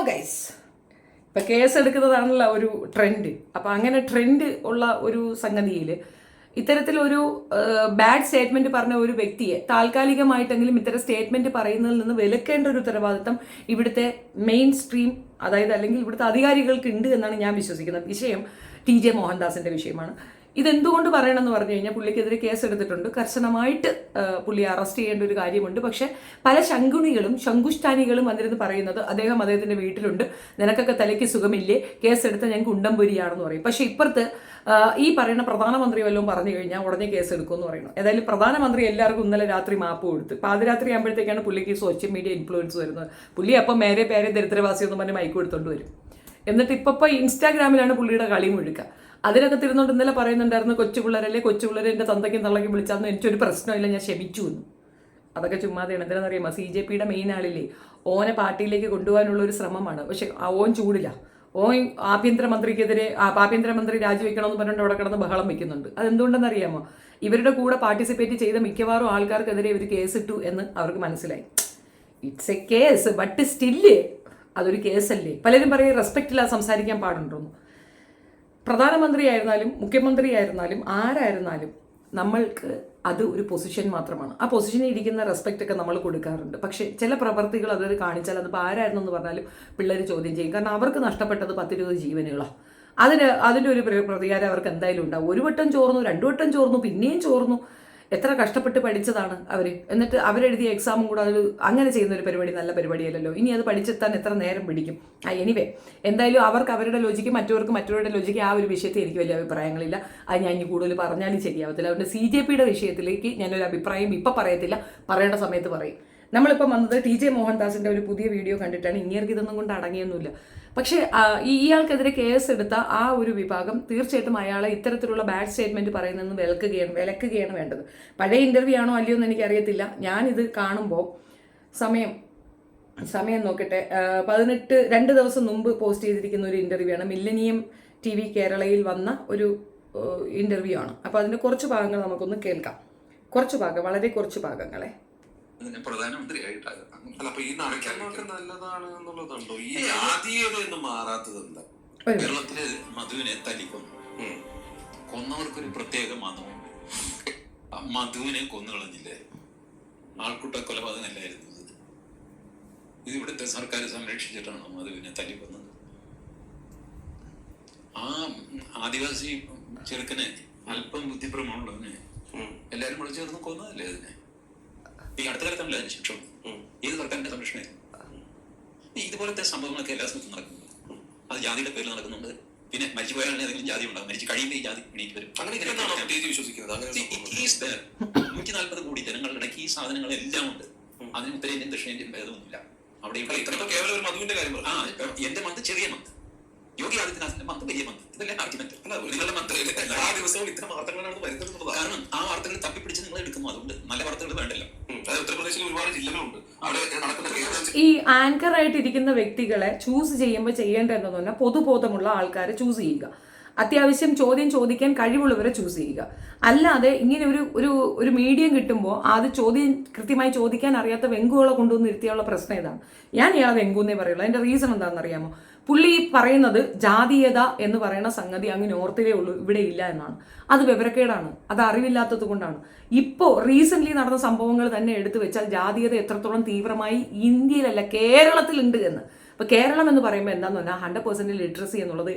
Guys, ഇപ്പം കേസെടുക്കുന്നതാണല്ലോ ഒരു trend. അപ്പം അങ്ങനെ ട്രെൻഡ് ഉള്ള ഒരു സംഗതിയിൽ ഇത്തരത്തിലൊരു ബാഡ് സ്റ്റേറ്റ്മെന്റ് പറഞ്ഞ ഒരു വ്യക്തിയെ താൽക്കാലികമായിട്ടെങ്കിലും ഇത്തരം സ്റ്റേറ്റ്മെന്റ് പറയുന്നതിൽ നിന്ന് വിലക്കേണ്ട ഒരു ഉത്തരവാദിത്തം ഇവിടുത്തെ മെയിൻ സ്ട്രീം, അതായത് അല്ലെങ്കിൽ ഇവിടുത്തെ അധികാരികൾക്ക് ഉണ്ട് എന്നാണ് ഞാൻ വിശ്വസിക്കുന്നത്. വിഷയം TJ മോഹൻദാസിന്റെ വിഷയമാണ്. ഇതെന്തുകൊണ്ട് പറയണമെന്ന് പറഞ്ഞു കഴിഞ്ഞാൽ പുള്ളിക്കെതിരെ കേസെടുത്തിട്ടുണ്ട്. കർശനമായിട്ട് പുള്ളി അറസ്റ്റ് ചെയ്യേണ്ട ഒരു കാര്യമുണ്ട്. പക്ഷെ പല ശങ്കുഷ്ഠാനികളും വന്നിരുന്ന് പറയുന്നത് അദ്ദേഹത്തിന്റെ വീട്ടിലുണ്ട്, നിനക്കൊക്കെ തലയ്ക്ക് സുഖമില്ലേ, കേസെടുത്ത ഞങ്ങൾക്ക് ഉണ്ടംപൊരിയാണെന്ന് പറയും. പക്ഷെ ഇപ്പുറത്ത് ഈ പറയുന്ന പ്രധാനമന്ത്രി വല്ലതും പറഞ്ഞു കഴിഞ്ഞാൽ ഉടനെ കേസെടുക്കുമെന്ന് പറയുന്നു. ഏതായാലും പ്രധാനമന്ത്രി എല്ലാവർക്കും ഇന്നലെ രാത്രി മാപ്പ് കൊടുത്ത് പാതിരാത്രി ആകുമ്പോഴത്തേക്കാണ് പുള്ളിക്ക് സോഷ്യൽ മീഡിയ ഇൻഫ്ലുവൻസ് വരുന്നത്. പുള്ളി അപ്പം മേരെ പേരെ ദരിദ്രവാസി എന്ന് പറഞ്ഞ് മൈക്ക് കൊടുത്തോണ്ട് വരും. എന്നിട്ട് ഇപ്പം ഇൻസ്റ്റാഗ്രാമിലാണ് പുള്ളിയുടെ കളി മുഴുക്കുക. അതിനൊക്കെ തിരുന്നോണ്ട് ഇന്നലെ പറയുന്നുണ്ടായിരുന്നു, കൊച്ചു പിള്ളേരെ എൻ്റെ തന്തയ്ക്കും തള്ളയ്ക്കും വിളിച്ചാന്ന് എനിക്കൊരു പ്രശ്നമില്ല, ഞാൻ ക്ഷമിച്ചു എന്ന്. അതൊക്കെ ചുമ്മാതെയാണ്. എന്തിനാണെന്നറിയാമോ? CJPയുടെ മെയിൻ ആളില്ലേ, ഓനെ പാർട്ടിയിലേക്ക് കൊണ്ടുപോകാനുള്ള ഒരു ശ്രമമാണ്. പക്ഷെ ഓൻ ചൂടില്ല. ഓൻ ആഭ്യന്തരമന്ത്രി രാജിവെക്കണമെന്ന് പറഞ്ഞുകൊണ്ട് അവിടെ കിടന്ന് ബഹളം വെക്കുന്നുണ്ട്. അതെന്തുകൊണ്ടെന്നറിയാമോ? ഇവരുടെ കൂടെ പാർട്ടിസിപ്പേറ്റ് ചെയ്ത മിക്കവാറും ആൾക്കാർക്കെതിരെ ഇവർ കേസിട്ടു എന്ന് അവർക്ക് മനസ്സിലായി. It's A case, but still അതൊരു കേസല്ലേ. പലരും പറയും റെസ്പെക്റ്റ് ഇല്ലാതെ സംസാരിക്കാൻ പാടുണ്ടോന്ന്. പ്രധാനമന്ത്രി ആയിരുന്നാലും മുഖ്യമന്ത്രി ആയിരുന്നാലും ആരായിരുന്നാലും നമ്മൾക്ക് അത് ഒരു പൊസിഷൻ മാത്രമാണ്. ആ പൊസിഷനിൽ ഇരിക്കുന്ന റെസ്പെക്റ്റ് ഒക്കെ നമ്മൾ കൊടുക്കാറുണ്ട്. പക്ഷേ ചില പ്രവർത്തികൾ അത് കാണിച്ചാൽ അതിപ്പോൾ ആരായിരുന്നു എന്ന് പറഞ്ഞാലും പിള്ളേർ ചോദ്യം ചെയ്യും. കാരണം അവർക്ക് നഷ്ടപ്പെട്ടത് 10-20 ജീവനുകളാണ്. അതിൻ്റെ ഒരു പ്രതികാരം അവർക്ക് എന്തായാലും ഉണ്ടാവും. ഒരു വട്ടം ചോർന്നു, 2 വട്ടം ചോർന്നു, പിന്നെയും ചോർന്നു. എത്ര കഷ്ടപ്പെട്ട് പഠിച്ചതാണ് അവർ. എന്നിട്ട് അവരെഴുതിയ എക്സാമും കൂടെ അത് അങ്ങനെ ചെയ്യുന്ന ഒരു പരിപാടി നല്ല പരിപാടിയല്ലല്ലോ. ഇനി അത് പഠിച്ചെത്താൻ എത്ര നേരം പിടിക്കും? എനിവേ, എന്തായാലും അവർക്ക് അവരുടെ ലോജിക്ക്, മറ്റവർക്ക് മറ്റവരുടെ ലോജിക്ക്. ആ ഒരു വിഷയത്തിൽ എനിക്ക് വലിയ അഭിപ്രായങ്ങളില്ല. അത് ഞാൻ ഇനി കൂടുതൽ പറഞ്ഞാലും ശരിയാവത്തില്ല. അതുകൊണ്ട് CJPയുടെ വിഷയത്തിലേക്ക് ഞാനൊരു അഭിപ്രായം ഇപ്പം പറയത്തില്ല, പറയേണ്ട സമയത്ത് പറയും. നമ്മളിപ്പം വന്നത് TJ മോഹൻദാസിന്റെ ഒരു പുതിയ വീഡിയോ കണ്ടിട്ടാണ്. ഇങ്ങേർക്ക് ഇതൊന്നും കൊണ്ട് അടങ്ങിയൊന്നുമില്ല. പക്ഷേ ഇയാൾക്കെതിരെ കേസെടുത്ത ആ ഒരു വിഭാഗം തീർച്ചയായിട്ടും അയാളെ ഇത്തരത്തിലുള്ള ബാഡ് സ്റ്റേറ്റ്മെന്റ് പറയുന്നതെന്ന് വിലക്കുകയാണ് വേണ്ടത്. പഴയ ഇന്റർവ്യൂ ആണോ അല്ലയോ എന്ന് എനിക്കറിയത്തില്ല. ഞാനിത് കാണുമ്പോൾ സമയം നോക്കട്ടെ, 2 ദിവസം മുമ്പ് പോസ്റ്റ് ചെയ്തിരിക്കുന്ന ഒരു ഇന്റർവ്യൂ ആണ്. മില്ലനിയം TV കേരളയിൽ വന്ന ഒരു ഇന്റർവ്യൂ ആണ്. അപ്പോൾ അതിന്റെ കുറച്ച് ഭാഗങ്ങൾ നമുക്കൊന്ന് കേൾക്കാം. വളരെ കുറച്ച് ഭാഗങ്ങളെ. പ്രധാനമന്ത്രിയായിട്ടാണ്. അല്ല, അപ്പൊ ഈ നടക്കാനൊക്കെ നല്ലതാണ് എന്നുള്ളതുണ്ടോ? ഈ ജാതീയത മാറാത്തത് എന്താ? കേരളത്തില് മധുവിനെ തല്ലിക്കൊന്നു. കൊന്നവർക്കൊരു പ്രത്യേക മതമുണ്ട്. മധുവിനെ കൊന്നുകളഞ്ഞില്ലേ, ആൾക്കൂട്ട കൊലപാതകമല്ലായിരുന്നു ഇത്. ഇവിടുത്തെ സർക്കാർ സംരക്ഷിച്ചിട്ടാണ് മധുവിനെ തല്ലിക്കൊന്നത്. ആ ആദിവാസി ചെറുക്കനെ, അല്പം ബുദ്ധിപ്രമമുള്ളവനെ എല്ലാരും കൂടെ ചേർന്ന് കൊന്നതല്ലേ അതിനെ. ഈ അടുത്ത കാലത്തല്ല അതിന് ശിക്ഷ. ഏത് സർക്കാരിന്റെ സംരക്ഷണമായിരുന്നു? ഇതുപോലത്തെ സംഭവങ്ങളൊക്കെ എല്ലാ സ്ഥലത്തും നടക്കുന്നുണ്ട്. അത് ജാതിയുടെ പേരിൽ നടക്കുന്നുണ്ട്. പിന്നെ മരിച്ചു പോയാൽ ഏതെങ്കിലും ജാതി ഉണ്ടാകും, മരിച്ചു കഴിയുമ്പോൾ ഈ ജാതി എണീറ്റ് വരും. അങ്ങനെ വിശ്വസിക്കുന്നത് 140 കോടി ജനങ്ങളുടെ ഇടയ്ക്ക് ഈ സാധനങ്ങളെല്ലാം ഉണ്ട്. അതിന് ഉത്തരേന്ത്യൻ ദക്ഷിണേന്ത്യൻ ഭേദമൊന്നുമില്ല. അവിടെ കേവലം ഒരു മധുവിന്റെ കാര്യം. എന്റെ മന്ത് ചെറിയ മന്ത്, യോഗി ആദിത്യനാഥിന്റെ മന്ത് വലിയ മന്ത്. ഇതല്ലേ ആർഗ്യുമെന്റ്? നിങ്ങളുടെ മന്ത് എല്ലാ ദിവസവും ഇത്തരം വാർത്തകളാണ് വരുന്നത്. കാരണം ആ വാർത്തകൾ തപ്പിപ്പിടിച്ച് നിങ്ങൾ എടുക്കുന്നു. അതുകൊണ്ട് നല്ല വാർത്തകൾ വേണ്ടല്ലോ. ഉത്തർപ്രദേശിൽ ഒരുപാട് ജില്ലകളുണ്ട്. ഈ ആങ്കർ ആയിട്ടിരിക്കുന്ന വ്യക്തികളെ ചൂസ് ചെയ്യുമ്പോൾ ചെയ്യേണ്ടതെന്ന് പറഞ്ഞാൽ പൊതുബോധമുള്ള ആൾക്കാരെ ചൂസ് ചെയ്യുക. അത്യാവശ്യം ചോദ്യം ചോദിക്കാൻ കഴിവുള്ളവരെ ചൂസ് ചെയ്യുക. അല്ലാതെ ഇങ്ങനെ ഒരു മീഡിയം കിട്ടുമ്പോൾ അത് കൃത്യമായി ചോദിക്കാൻ അറിയാത്ത വെങ്കുകളെ കൊണ്ടുവന്ന് ഇരുത്തിയുള്ള പ്രശ്നം ഇതാണ്. ഞാൻ ഇയാളെ വെങ്കുന്നേ പറയുള്ളൂ. അതിന്റെ റീസൺ എന്താണെന്ന് അറിയാമോ? പുള്ളി പറയുന്നത് ജാതീയത എന്ന് പറയുന്ന സംഗതി അങ്ങ് നോർത്തിലേ ഉള്ളൂ, ഇവിടെ ഇല്ല എന്നാണ്. അത് വിവരക്കേടാണ്, അത് അറിവില്ലാത്തത് കൊണ്ടാണ്. ഇപ്പോൾ റീസെന്റ് നടന്ന സംഭവങ്ങൾ തന്നെ എടുത്തു വെച്ചാൽ ജാതീയത എത്രത്തോളം തീവ്രമായി ഇന്ത്യയിലല്ല കേരളത്തിലുണ്ട് എന്ന്. അപ്പോൾ കേരളം എന്ന് പറയുമ്പോൾ എന്താണെന്ന് പറഞ്ഞാൽ 100% ലിറ്ററസി എന്നുള്ളത്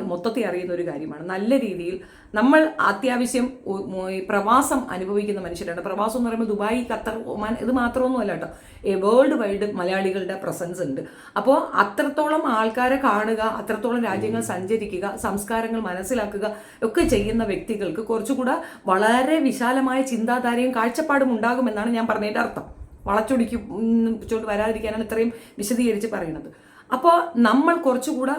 മൊത്തത്തിൽ അറിയുന്ന ഒരു കാര്യമാണ്. നല്ല രീതിയിൽ നമ്മൾ അത്യാവശ്യം പ്രവാസം അനുഭവിക്കുന്ന മനുഷ്യരാണ്. പ്രവാസം എന്ന് പറയുമ്പോൾ ദുബായ്, ഖത്തർ, ഒമാൻ ഇത് മാത്രമൊന്നും അല്ല കേട്ടോ. വേൾഡ് വൈഡ് മലയാളികളുടെ പ്രസൻസ് ഉണ്ട്. അപ്പോൾ അത്രത്തോളം ആൾക്കാരെ കാണുക, അത്രത്തോളം രാജ്യങ്ങൾ സഞ്ചരിക്കുക, സംസ്കാരങ്ങൾ മനസ്സിലാക്കുക ഒക്കെ ചെയ്യുന്ന വ്യക്തികൾക്ക് കുറച്ചുകൂടെ വളരെ വിശാലമായ ചിന്താധാരയും കാഴ്ചപ്പാടും ഉണ്ടാകുമെന്നാണ് ഞാൻ പറഞ്ഞതിൻ്റെ അർത്ഥം. വളച്ചൊടിച്ചോണ്ട് വരാതിരിക്കാനാണ് ഇത്രയും വിശദീകരിച്ച് പറയുന്നത്. അപ്പോൾ നമ്മൾ കുറച്ചുകൂടെ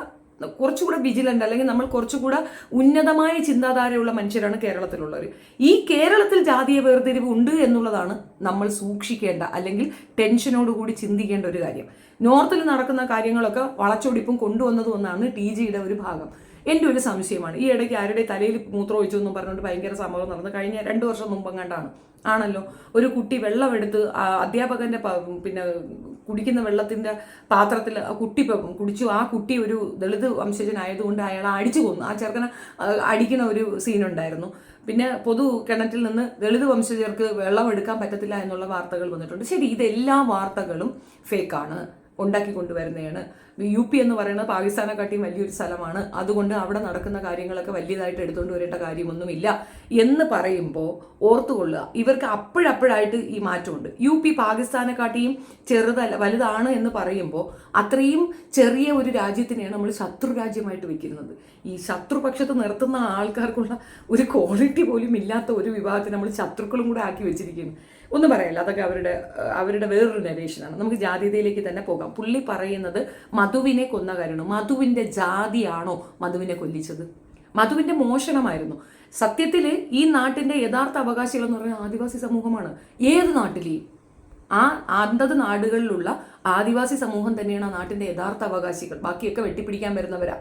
വിജിലൻ്റ്, അല്ലെങ്കിൽ നമ്മൾ കുറച്ചുകൂടെ ഉന്നതമായ ചിന്താധാരയുള്ള മനുഷ്യരാണ് കേരളത്തിലുള്ളവർ. ഈ കേരളത്തിൽ ജാതീയ വേർതിരിവ് ഉണ്ട് എന്നുള്ളതാണ് നമ്മൾ സൂക്ഷിക്കേണ്ട, അല്ലെങ്കിൽ ടെൻഷനോടുകൂടി ചിന്തിക്കേണ്ട ഒരു കാര്യം. നോർത്തിൽ നടക്കുന്ന കാര്യങ്ങളൊക്കെ വളച്ചൊടിപ്പും കൊണ്ടുവന്നതും ഒന്നാണ് TJയുടെ ഒരു ഭാഗം. എൻ്റെ ഒരു സംശയമാണ്. ഈ ഇടയ്ക്ക് ആരുടെ തലയിൽ മൂത്രം ഒഴിച്ചു എന്നും പറഞ്ഞുകൊണ്ട് ഭയങ്കര സംഭവം നടന്നു. കഴിഞ്ഞ 2 വർഷം മുമ്പെങ്ങാണ്ടാണ് ആണല്ലോ ഒരു കുട്ടി വെള്ളമെടുത്ത് അധ്യാപകന്റെ കുടിക്കുന്ന വെള്ളത്തിൻ്റെ പാത്രത്തിൽ ആ കുട്ടി കുടിച്ചു. ആ കുട്ടി ഒരു ദളിത് വംശജനായതുകൊണ്ട് അയാളെ അടിച്ചു കൊന്നു. ആ ചെറുക്കനെ അടിക്കുന്ന ഒരു സീനുണ്ടായിരുന്നു. പിന്നെ പൊതു കിണറ്റിൽ നിന്ന് ദളിത് വംശജർക്ക് വെള്ളം എടുക്കാൻ പറ്റത്തില്ല എന്നുള്ള വാർത്തകൾ വന്നിട്ടുണ്ട്. ശരി, ഇതെല്ലാ വാർത്തകളും ഫേക്കാണ്, ഉണ്ടാക്കി കൊണ്ടുവരുന്നതാണ്. UP എന്ന് പറയുന്നത് പാകിസ്ഥാനെക്കാട്ടിയും വലിയൊരു സ്ഥലമാണ്, അതുകൊണ്ട് അവിടെ നടക്കുന്ന കാര്യങ്ങളൊക്കെ വലിയതായിട്ട് എടുത്തുകൊണ്ട് വരേണ്ട കാര്യമൊന്നുമില്ല എന്ന് പറയുമ്പോൾ ഓർത്തുകൊള്ളുക, ഇവർക്ക് അപ്പോഴപ്പോഴായിട്ട് ഈ മാറ്റമുണ്ട്. UP പാകിസ്ഥാനെക്കാട്ടിയും വലുതാണ് എന്ന് പറയുമ്പോൾ അത്രയും ചെറിയ ഒരു രാജ്യത്തിനെയാണ് നമ്മൾ ശത്രു രാജ്യമായിട്ട് വെക്കുന്നത്. ഈ ശത്രുപക്ഷത്ത് നിർത്തുന്ന ആൾക്കാർക്കുള്ള ഒരു ക്വാളിറ്റി പോലും ഇല്ലാത്ത ഒരു വിഭാഗത്തിന് നമ്മൾ ശത്രുക്കളും കൂടെ ആക്കി വെച്ചിരിക്കുന്നു. ഒന്നും പറയില്ല, അതൊക്കെ അവരുടെ വേറൊരു നരേഷനാണ്. നമുക്ക് ജാതീയതയിലേക്ക് തന്നെ പോകാം. പുള്ളി പറയുന്നത് മധുവിനെ കൊന്ന കാര്യമാണ്. മധുവിൻ്റെ ജാതിയാണോ മധുവിനെ കൊല്ലിച്ചത്? മധുവിൻ്റെ മോഷണമായിരുന്നു. സത്യത്തിൽ ഈ നാട്ടിൻ്റെ യഥാർത്ഥ അവകാശികൾ എന്ന് പറയുന്നത് ആദിവാസി സമൂഹമാണ്. ഏത് നാട്ടിലെയും ആ അതത് നാടുകളിലുള്ള ആദിവാസി സമൂഹം തന്നെയാണ് ആ നാട്ടിൻ്റെ യഥാർത്ഥ അവകാശികൾ. ബാക്കിയൊക്കെ വെട്ടിപ്പിടിക്കാൻ വരുന്നവരാ.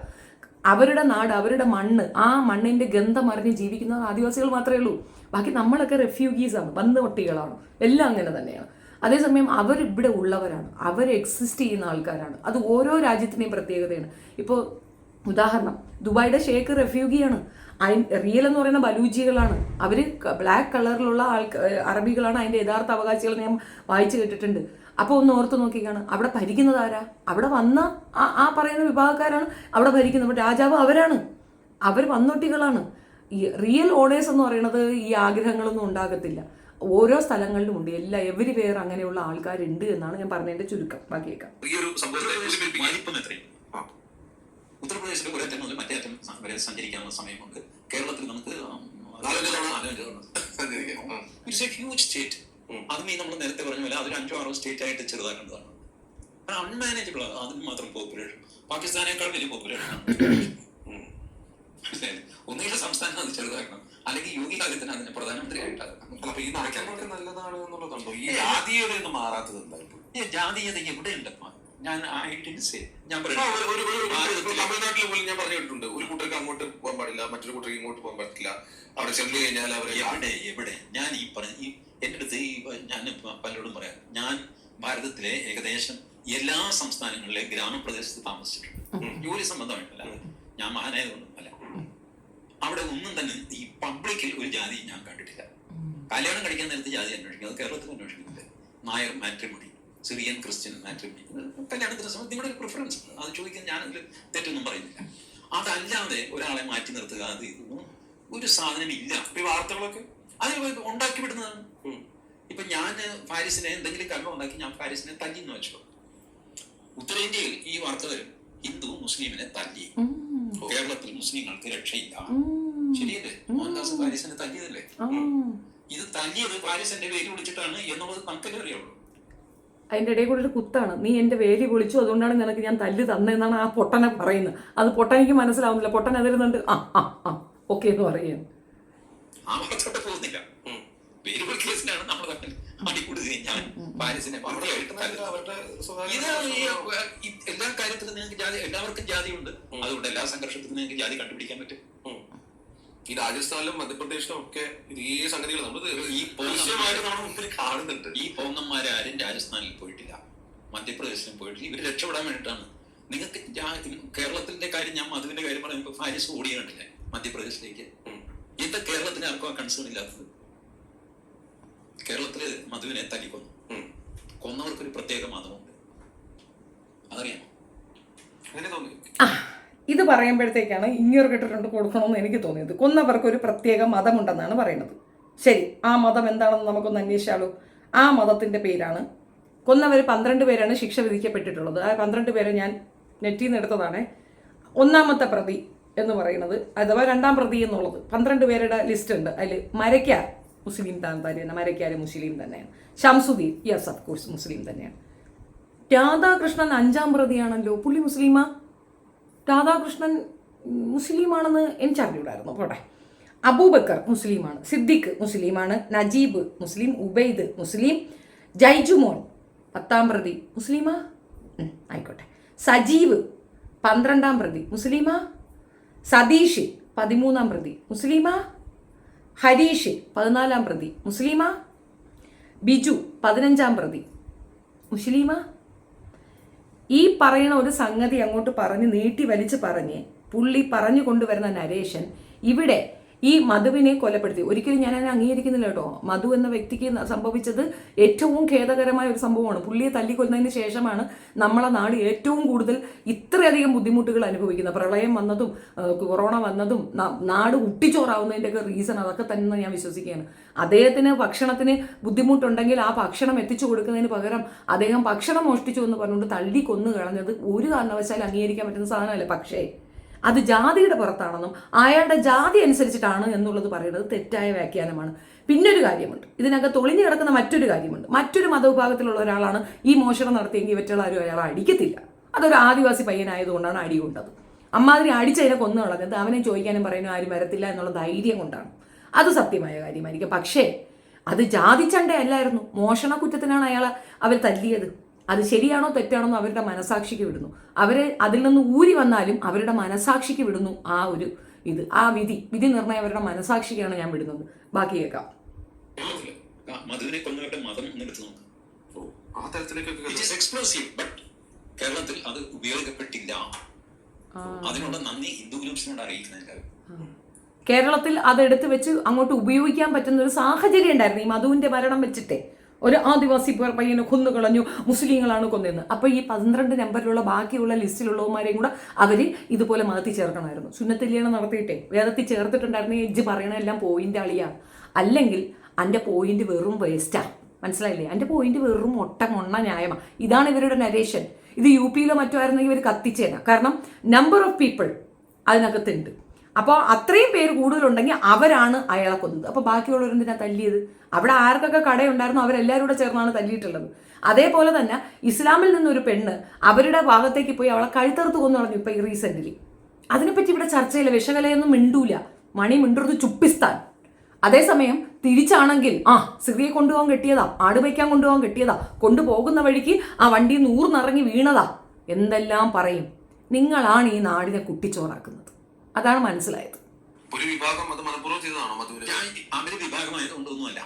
അവരുടെ നാട്, അവരുടെ മണ്ണ്, ആ മണ്ണിൻ്റെ ഗന്ധം അറിഞ്ഞ് ജീവിക്കുന്ന ആദിവാസികൾ മാത്രമേ ഉള്ളൂ. ബാക്കി നമ്മളൊക്കെ റെഫ്യൂഗീസാണ്, ബന്ധുപട്ടികളാണ്, എല്ലാം അങ്ങനെ തന്നെയാണ്. അതേസമയം അവരിവിടെ ഉള്ളവരാണ്, അവർ എക്സിസ്റ്റ് ചെയ്യുന്ന ആൾക്കാരാണ്. അത് ഓരോ രാജ്യത്തിൻ്റെയും പ്രത്യേകതയാണ്. ഇപ്പോൾ ഉദാഹരണം, ദുബായിയുടെ ഷേഖ് റെഫ്യൂഗിയാണ്. റിയൽ എന്ന് പറയുന്ന ബലൂജികളാണ്. അവർ ബ്ലാക്ക് കളറിലുള്ള അറബികളാണ് അതിൻ്റെ യഥാർത്ഥ അവകാശികൾ. ഞാൻ വായിച്ചു കേട്ടിട്ടുണ്ട്. അപ്പോൾ ഒന്ന് ഓർത്ത് നോക്കിക്കാണ്, അവിടെ ഭരിക്കുന്നത് ആരാ? അവിടെ വന്ന ആ പറയുന്ന വിഭാഗക്കാരാണ് അവിടെ ഭരിക്കുന്നത്. അപ്പോൾ രാജാവ് അവരാണ്, അവർ വന്നൊട്ടികളാണ്. ഈ റിയൽ ഓണേഴ്സ് എന്ന് പറയുന്നത് ഈ ആഗ്രഹങ്ങളൊന്നും ഉണ്ടാകത്തില്ല. ഓരോ സ്ഥലങ്ങളിലും ഉണ്ട്, എവരി പേർ അങ്ങനെയുള്ള ആൾക്കാരുണ്ട് എന്നാണ് ഞാൻ പറഞ്ഞതിന്റെ ചുരുക്കം. ബാക്കിയേക്കാം. ഉത്തർപ്രദേശിൽ ഒരറ്റം മുതൽ മറ്റേ അറ്റം വരെ സഞ്ചരിക്കാനുള്ള സമയമുണ്ട്. കേരളത്തിൽ നമുക്ക് ഇറ്റ്സ് എ ഹ്യൂജ് സ്റ്റേറ്റ്. അതും ഈ നമ്മൾ നേരത്തെ പറഞ്ഞ പോലെ അതൊരു 5-6 സ്റ്റേറ്റ് ആയിട്ട് ചെറുതാക്കേണ്ടതാണ്. അൺമാനേജബിൾ ആണ്. അതിന് മാത്രം പോപ്പുലേഷൻ പാകിസ്ഥാനേക്കാൾ വലിയ പോപ്പുലേഷൻ ആണ്. ഒന്നുകിൽ സംസ്ഥാനം അത് ചെറുതാക്കണം, അല്ലെങ്കിൽ യോഗി കാലത്തിന് അതിനെ പ്രധാനമന്ത്രിയായിട്ടാക്കണം. അപ്പൊ ഈ നടക്കുന്നതൊക്കെ നല്ലതാണ് എന്നുള്ളതുണ്ടോ? ഈ ജാതീയത ഒന്നും മാറാത്തത് എന്തായാലും ജാതീയത എവിടെ ഉണ്ടപ്പ? ഞാൻ തമിഴ്നാട്ടിൽ പോലും ഞാൻ പറഞ്ഞിട്ടുണ്ട്, ഒരു കൂട്ടർക്ക് അങ്ങോട്ട് പോകാൻ പാടില്ല, മറ്റൊരു കൂട്ടർക്ക് ഇങ്ങോട്ട് പോകാൻ പറ്റില്ല. അവിടെ ചെന്ന് കഴിഞ്ഞാൽ എവിടെ ഞാൻ ഈ പറഞ്ഞ എന്റെ അടുത്ത് ഞാൻ പലരോടും പറയാം, ഞാൻ ഭാരതത്തിലെ ഏകദേശം എല്ലാ സംസ്ഥാനങ്ങളിലെ ഗ്രാമപ്രദേശത്ത് താമസിച്ചിട്ടുണ്ട്. ജോലി സംബന്ധമായിട്ടല്ല, ഞാൻ മഹാനായതൊന്നും അല്ല. അവിടെ ഒന്നും തന്നെ ഈ പബ്ലിക്കിൽ ഒരു ജാതി ഞാൻ കണ്ടിട്ടില്ല. കല്യാണം കഴിക്കാൻ നേരത്തെ ജാതി അന്വേഷിക്കും, അത് കേരളത്തിൽ അന്വേഷിക്കുന്നില്ല. Nair matrimony, Syrian Christian matrimony, കല്യാണത്തിന് സമയത്ത് നിങ്ങളുടെ ഒരു പ്രിഫറൻസ്, അത് ചോദിക്കാൻ ഞാനതിൽ തെറ്റൊന്നും പറയുന്നില്ല. അതല്ലാതെ ഒരാളെ മാറ്റി നിർത്തുക, അത് ഇതൊന്നും ഒരു സാധനം ഇല്ല. ഈ വാർത്തകളൊക്കെ അത് ഉണ്ടാക്കി വിടുന്നതാണ്. ഇപ്പൊ ഞാൻ ഫാരിസിനെ എന്തെങ്കിലും കർമ്മം ഉണ്ടാക്കി ഞാൻ ഫാരിസിനെ തല്ലിന്ന് വെച്ചോ. ഉത്തരേന്ത്യയിൽ ഈ വാർത്ത വരും, ഹിന്ദു മുസ്ലിമിനെ തല്ലി, കേരളത്തിൽ മുസ്ലിങ്ങൾക്ക് രക്ഷയില്ല. ശരിയല്ലേ? മോഹൻദാസ് ഫാരിസിനെ തല്ലിയതല്ലേ? ഇത് തല്ലിയത് ഫാരിസിന്റെ പേര് വിളിച്ചിട്ടാണ് എന്നുള്ളത് നമുക്കല്ലേ അറിയുള്ളൂ. അതിൻ്റെ ഇടയിൽ കൂടെ ഒരു കുത്താണ്, നീ എൻ്റെ വേലി പൊളിച്ചു, അതുകൊണ്ടാണ് നിനക്ക് ഞാൻ തല്ല് തന്നെന്നാണ് ആ പൊട്ടനെ പറയുന്നത്. അത് പൊട്ടനെനിക്ക് മനസ്സിലാവുന്നില്ല. പൊട്ടൻ എതിരുന്നുണ്ട് ഓക്കെ എന്ന് പറയുകയാണ്. ആ വാർത്തയോടെ പോകുന്നില്ല. പേര് വിളിക്കലാണ് നമ്മൾ അടിക്കൂടുകയും ഞാൻ ഫാരിസിനെ എല്ലാ കാര്യത്തിലും നിങ്ങൾക്ക് ജാതി, എല്ലാവർക്കും ജാതിയുണ്ട്. അതുകൊണ്ട് എല്ലാ സംഘർഷത്തിലും നിങ്ങൾക്ക് ജാതി കണ്ടുപിടിക്കാൻ പറ്റും. ഈ രാജസ്ഥാനിലും മധ്യപ്രദേശിലും ഒക്കെ ഇതേ സംഗതികൾ നമ്മൾ കാണുന്നുണ്ട്. ഈ പൗർണന്മാരും രാജസ്ഥാനിൽ പോയിട്ടില്ല, മധ്യപ്രദേശിലും പോയിട്ടില്ല. ഇവർ രക്ഷപ്പെടാൻ വേണ്ടിയിട്ടാണ്. നിങ്ങൾക്ക് കേരളത്തിന്റെ കാര്യം, ഞാൻ മധുവിന്റെ കാര്യം പറയുമ്പോൾ ഫാരിസ് ഓടിയ കണ്ടില്ലേ മധ്യപ്രദേശിലേക്ക്? എന്താ കേരളത്തിന് ആർക്കും ആ കൺസേൺ ഇല്ലാത്തത്? കേരളത്തില് മധുവിനെ തല്ലിക്കൊന്നു. കൊന്നവർക്കൊരു പ്രത്യേക മതമുണ്ട്, അതറിയാമോ? അങ്ങനെ തോന്നി. ഇത് പറയുമ്പോഴത്തേക്കാണ് ഇങ്ങോട്ട് കിട്ടിട്ടുണ്ട് കൊടുക്കണമെന്ന് എനിക്ക് തോന്നിയത്. കൊന്നവർക്ക് ഒരു പ്രത്യേക മതമുണ്ടെന്നാണ് പറയുന്നത്. ശരി, ആ മതം എന്താണെന്ന് നമുക്കൊന്ന് അന്വേഷിച്ചാലോ. ആ മതത്തിൻ്റെ പേരാണ്, കൊന്നവർ 12 പേരാണ് ശിക്ഷ വിധിക്കപ്പെട്ടിട്ടുള്ളത്. ആ 12 പേരെ ഞാൻ നെറ്റിൽ നിന്ന് എടുത്തതാണ്. ഒന്നാമത്തെ പ്രതി എന്ന് പറയുന്നത്, അഥവാ രണ്ടാം പ്രതി എന്നുള്ളത് 12 പേരുടെ ലിസ്റ്റ് ഉണ്ട്. അതിൽ മരയ്ക്കാർ മുസ്ലിം തന്നെ, മരയ്ക്കാർ മുസ്ലിം തന്നെയാണ്. ഷംസുദ്ദീൻ, യെസ് ഓഫ് കോഴ്സ് മുസ്ലിം തന്നെയാണ്. രാധാകൃഷ്ണൻ 5ാം പ്രതിയാണല്ലോ, പുള്ളി മുസ്ലിമാ? രാധാകൃഷ്ണൻ മുസ്ലിമാണെന്ന് എനിക്കറിഞ്ഞൂടായിരുന്നു, പോട്ടെ. അബൂബക്കർ മുസ്ലിമാണ്, സിദ്ദിഖ് മുസ്ലിമാണ്, നജീബ് മുസ്ലിം, ഉബൈദ് മുസ്ലിം, ജൈജുമോൻ 10ാം പ്രതി മുസ്ലിമാ? ആയിക്കോട്ടെ. സജീവ് 12ാം പ്രതി മുസ്ലിമാ? സതീഷ് 13ാം പ്രതി മുസ്ലിമാ? ഹരീഷ് 14ാം പ്രതി മുസ്ലിമാ? ബിജു 15ാം പ്രതി മുസ്ലിമാ? ഈ പറയുന്ന ഒരു സംഗതി അങ്ങോട്ട് പറഞ്ഞ് നീട്ടി വലിച്ച് പറഞ്ഞ് പുള്ളി പറഞ്ഞു കൊണ്ടുവരുന്ന നരേഷൻ ഇവിടെ ഈ മധുവിനെ കൊലപ്പെടുത്തി. ഒരിക്കലും ഞാൻ അതിനെ അംഗീകരിക്കുന്നില്ല കേട്ടോ. മധു എന്ന വ്യക്തിക്ക് സംഭവിച്ചത് ഏറ്റവും ഖേദകരമായ ഒരു സംഭവമാണ്. പുള്ളിയെ തല്ലിക്കൊന്നതിന് ശേഷമാണ് നമ്മളെ നാട് ഏറ്റവും കൂടുതൽ ഇത്രയധികം ബുദ്ധിമുട്ടുകൾ അനുഭവിക്കുന്നത്. പ്രളയം വന്നതും കൊറോണ വന്നതും നാട് ഉട്ടിച്ചോറാവുന്നതിൻ്റെയൊക്കെ റീസൺ അതൊക്കെ തന്നെ ഞാൻ വിശ്വസിക്കുകയാണ്. അദ്ദേഹത്തിന് ഭക്ഷണത്തിന് ബുദ്ധിമുട്ടുണ്ടെങ്കിൽ ആ ഭക്ഷണം എത്തിച്ചു കൊടുക്കുന്നതിന് പകരം അദ്ദേഹം ഭക്ഷണം മോഷ്ടിച്ചു എന്ന് പറഞ്ഞുകൊണ്ട് തള്ളി കൊന്നു കളഞ്ഞത് ഒരു കാരണവശാലും അംഗീകരിക്കാൻ പറ്റുന്ന സാധനമല്ല. പക്ഷേ അത് ജാതിയുടെ പുറത്താണെന്നും അയാളുടെ ജാതി അനുസരിച്ചിട്ടാണ് എന്നുള്ളത് പറയുന്നത് തെറ്റായ വ്യാഖ്യാനമാണ്. പിന്നൊരു കാര്യമുണ്ട്, ഇതിനകത്ത് ഒളിഞ്ഞു കിടക്കുന്ന മറ്റൊരു കാര്യമുണ്ട്. മറ്റൊരു മതവിഭാഗത്തിലുള്ള ഒരാളാണ് ഈ മോഷണം നടത്തിയെങ്കിൽ ഇവറ്റുള്ളവരും അയാളെ അടിക്കത്തില്ല. അതൊരു ആദിവാസി പയ്യനായതുകൊണ്ടാണ് അടി കൊണ്ടത്. അമ്മാതിരി അടിച്ചതിനെ കൊന്നു കളഞ്ഞത് അവനെ ചോദിക്കാനും പറയാനും ആരും വരത്തില്ല എന്നുള്ള ധൈര്യം കൊണ്ടാണ്. അത് സത്യമായ കാര്യമായിരിക്കും. പക്ഷേ അത് ജാതിച്ചണ്ടയല്ലായിരുന്നു. മോഷണ കുറ്റത്തിനാണ് അയാളെ അവർ തല്ലിയത്. അത് ശരിയാണോ തെറ്റാണോ എന്ന് അവരുടെ മനസാക്ഷിക്ക് വിടുന്നു. അവരെ അതിൽ നിന്ന് ഊരി വന്നാലും അവരുടെ മനസാക്ഷിക്ക് വിടുന്നു. ആ ഒരു ഇത് ആ വിധി നിർണ്ണയം അവരുടെ മനസാക്ഷിക്കാണ് ഞാൻ വിടുന്നത്. ബാക്കി കേൾക്കാം. മധുവിനെ കൊന്നവരുടെ മതം എന്നെടുത്ത് നോക്കാം. ആ തരത്തിലേക്കൊക്കെ എക്സ്പ്ലോസീവ്. ബട്ട് കേരളത്തിൽ അത് ഉപയോഗപ്പെട്ടില്ല. അതിനുള്ള നന്ദി ഹിന്ദു ഗ്രൂപ്പ്സിനോട് അറിയിക്കുന്നില്ല. കേരളത്തിൽ അതെടുത്ത് വെച്ച് അങ്ങോട്ട് ഉപയോഗിക്കാൻ പറ്റുന്ന ഒരു സാഹചര്യം ഉണ്ടായിരുന്നു. ഈ മധുവിന്റെ മരണം വെച്ചിട്ടേ ഒരു ആദിവാസി പയ്യനെ കൊന്നു കളഞ്ഞു, മുസ്ലിങ്ങളാണ് കൊന്നതെന്ന്. അപ്പോൾ ഈ 12 നമ്പറിലുള്ള ബാക്കിയുള്ള ലിസ്റ്റിലുള്ളവന്മാരെയും കൂടെ അവർ ഇതുപോലെ മതത്തിൽ ചേർക്കണമായിരുന്നു. സുന്നത്തല്യാണം നടത്തിയിട്ടേ വേദത്തിൽ ചേർത്തിട്ടുണ്ടായിരുന്ന എജ്ജ് പറയണെല്ലാം പോയിന്റ് അളിയാണ്. അല്ലെങ്കിൽ എൻ്റെ പോയിന്റ് വെറും വേസ്റ്റാണ്. മനസ്സിലായില്ലേ? എൻ്റെ പോയിന്റ് വെറും മൊണ്ണ ന്യായമാണ്. ഇതാണ് ഇവരുടെ നരേഷൻ. ഇത് UP-യിലോ മറ്റോ ആയിരുന്നെങ്കിൽ ഇവർ കത്തിച്ചേന. കാരണം നമ്പർ ഓഫ് പീപ്പിൾ അതിനകത്തുണ്ട്. അപ്പോൾ അത്രയും പേര് കൂടുതലുണ്ടെങ്കിൽ അവരാണ് അയാളെ കൊന്നത്. അപ്പോൾ ബാക്കിയുള്ളവരെന്തിനാ തല്ലിയത്? അവിടെ ആർക്കൊക്കെ കടയുണ്ടായിരുന്നോ അവരെല്ലാവരും കൂടെ ചേർന്നാണ് തല്ലിയിട്ടുള്ളത്. അതേപോലെ തന്നെ ഇസ്ലാമിൽ നിന്നൊരു പെണ്ണ് അവരുടെ ഭാഗത്തേക്ക് പോയി അവളെ കഴുത്തറുത്ത് കൊന്നു കളഞ്ഞു ഇപ്പോൾ ഈ റീസെൻ്റ്ലി. അതിനെപ്പറ്റി ഇവിടെ ചർച്ചയില്ല. വിഷകലയൊന്നും മിണ്ടൂല. മണി മിണ്ടുന്നത് ചുപ്പിസ്ഥാൻ. അതേസമയം തിരിച്ചാണെങ്കിൽ സിറിയെ കൊണ്ടുപോകാൻ കെട്ടിയതാ, ആട് വയ്ക്കാൻ കൊണ്ടുപോകാൻ കെട്ടിയതാ, കൊണ്ടുപോകുന്ന വഴിക്ക് ആ വണ്ടി നൂറിനിറങ്ങി വീണതാ, എന്തെല്ലാം പറയും. നിങ്ങളാണ് ഈ നാടിനെ കുട്ടിച്ചോറാക്കുന്നത്. അതാണ് മനസ്സിലായത്. ഒരു വിഭാഗം അത് മനഃപൂർവ്വം ചെയ്തതാണോ? അവര് വിഭാഗമായതുകൊണ്ടൊന്നുമല്ല.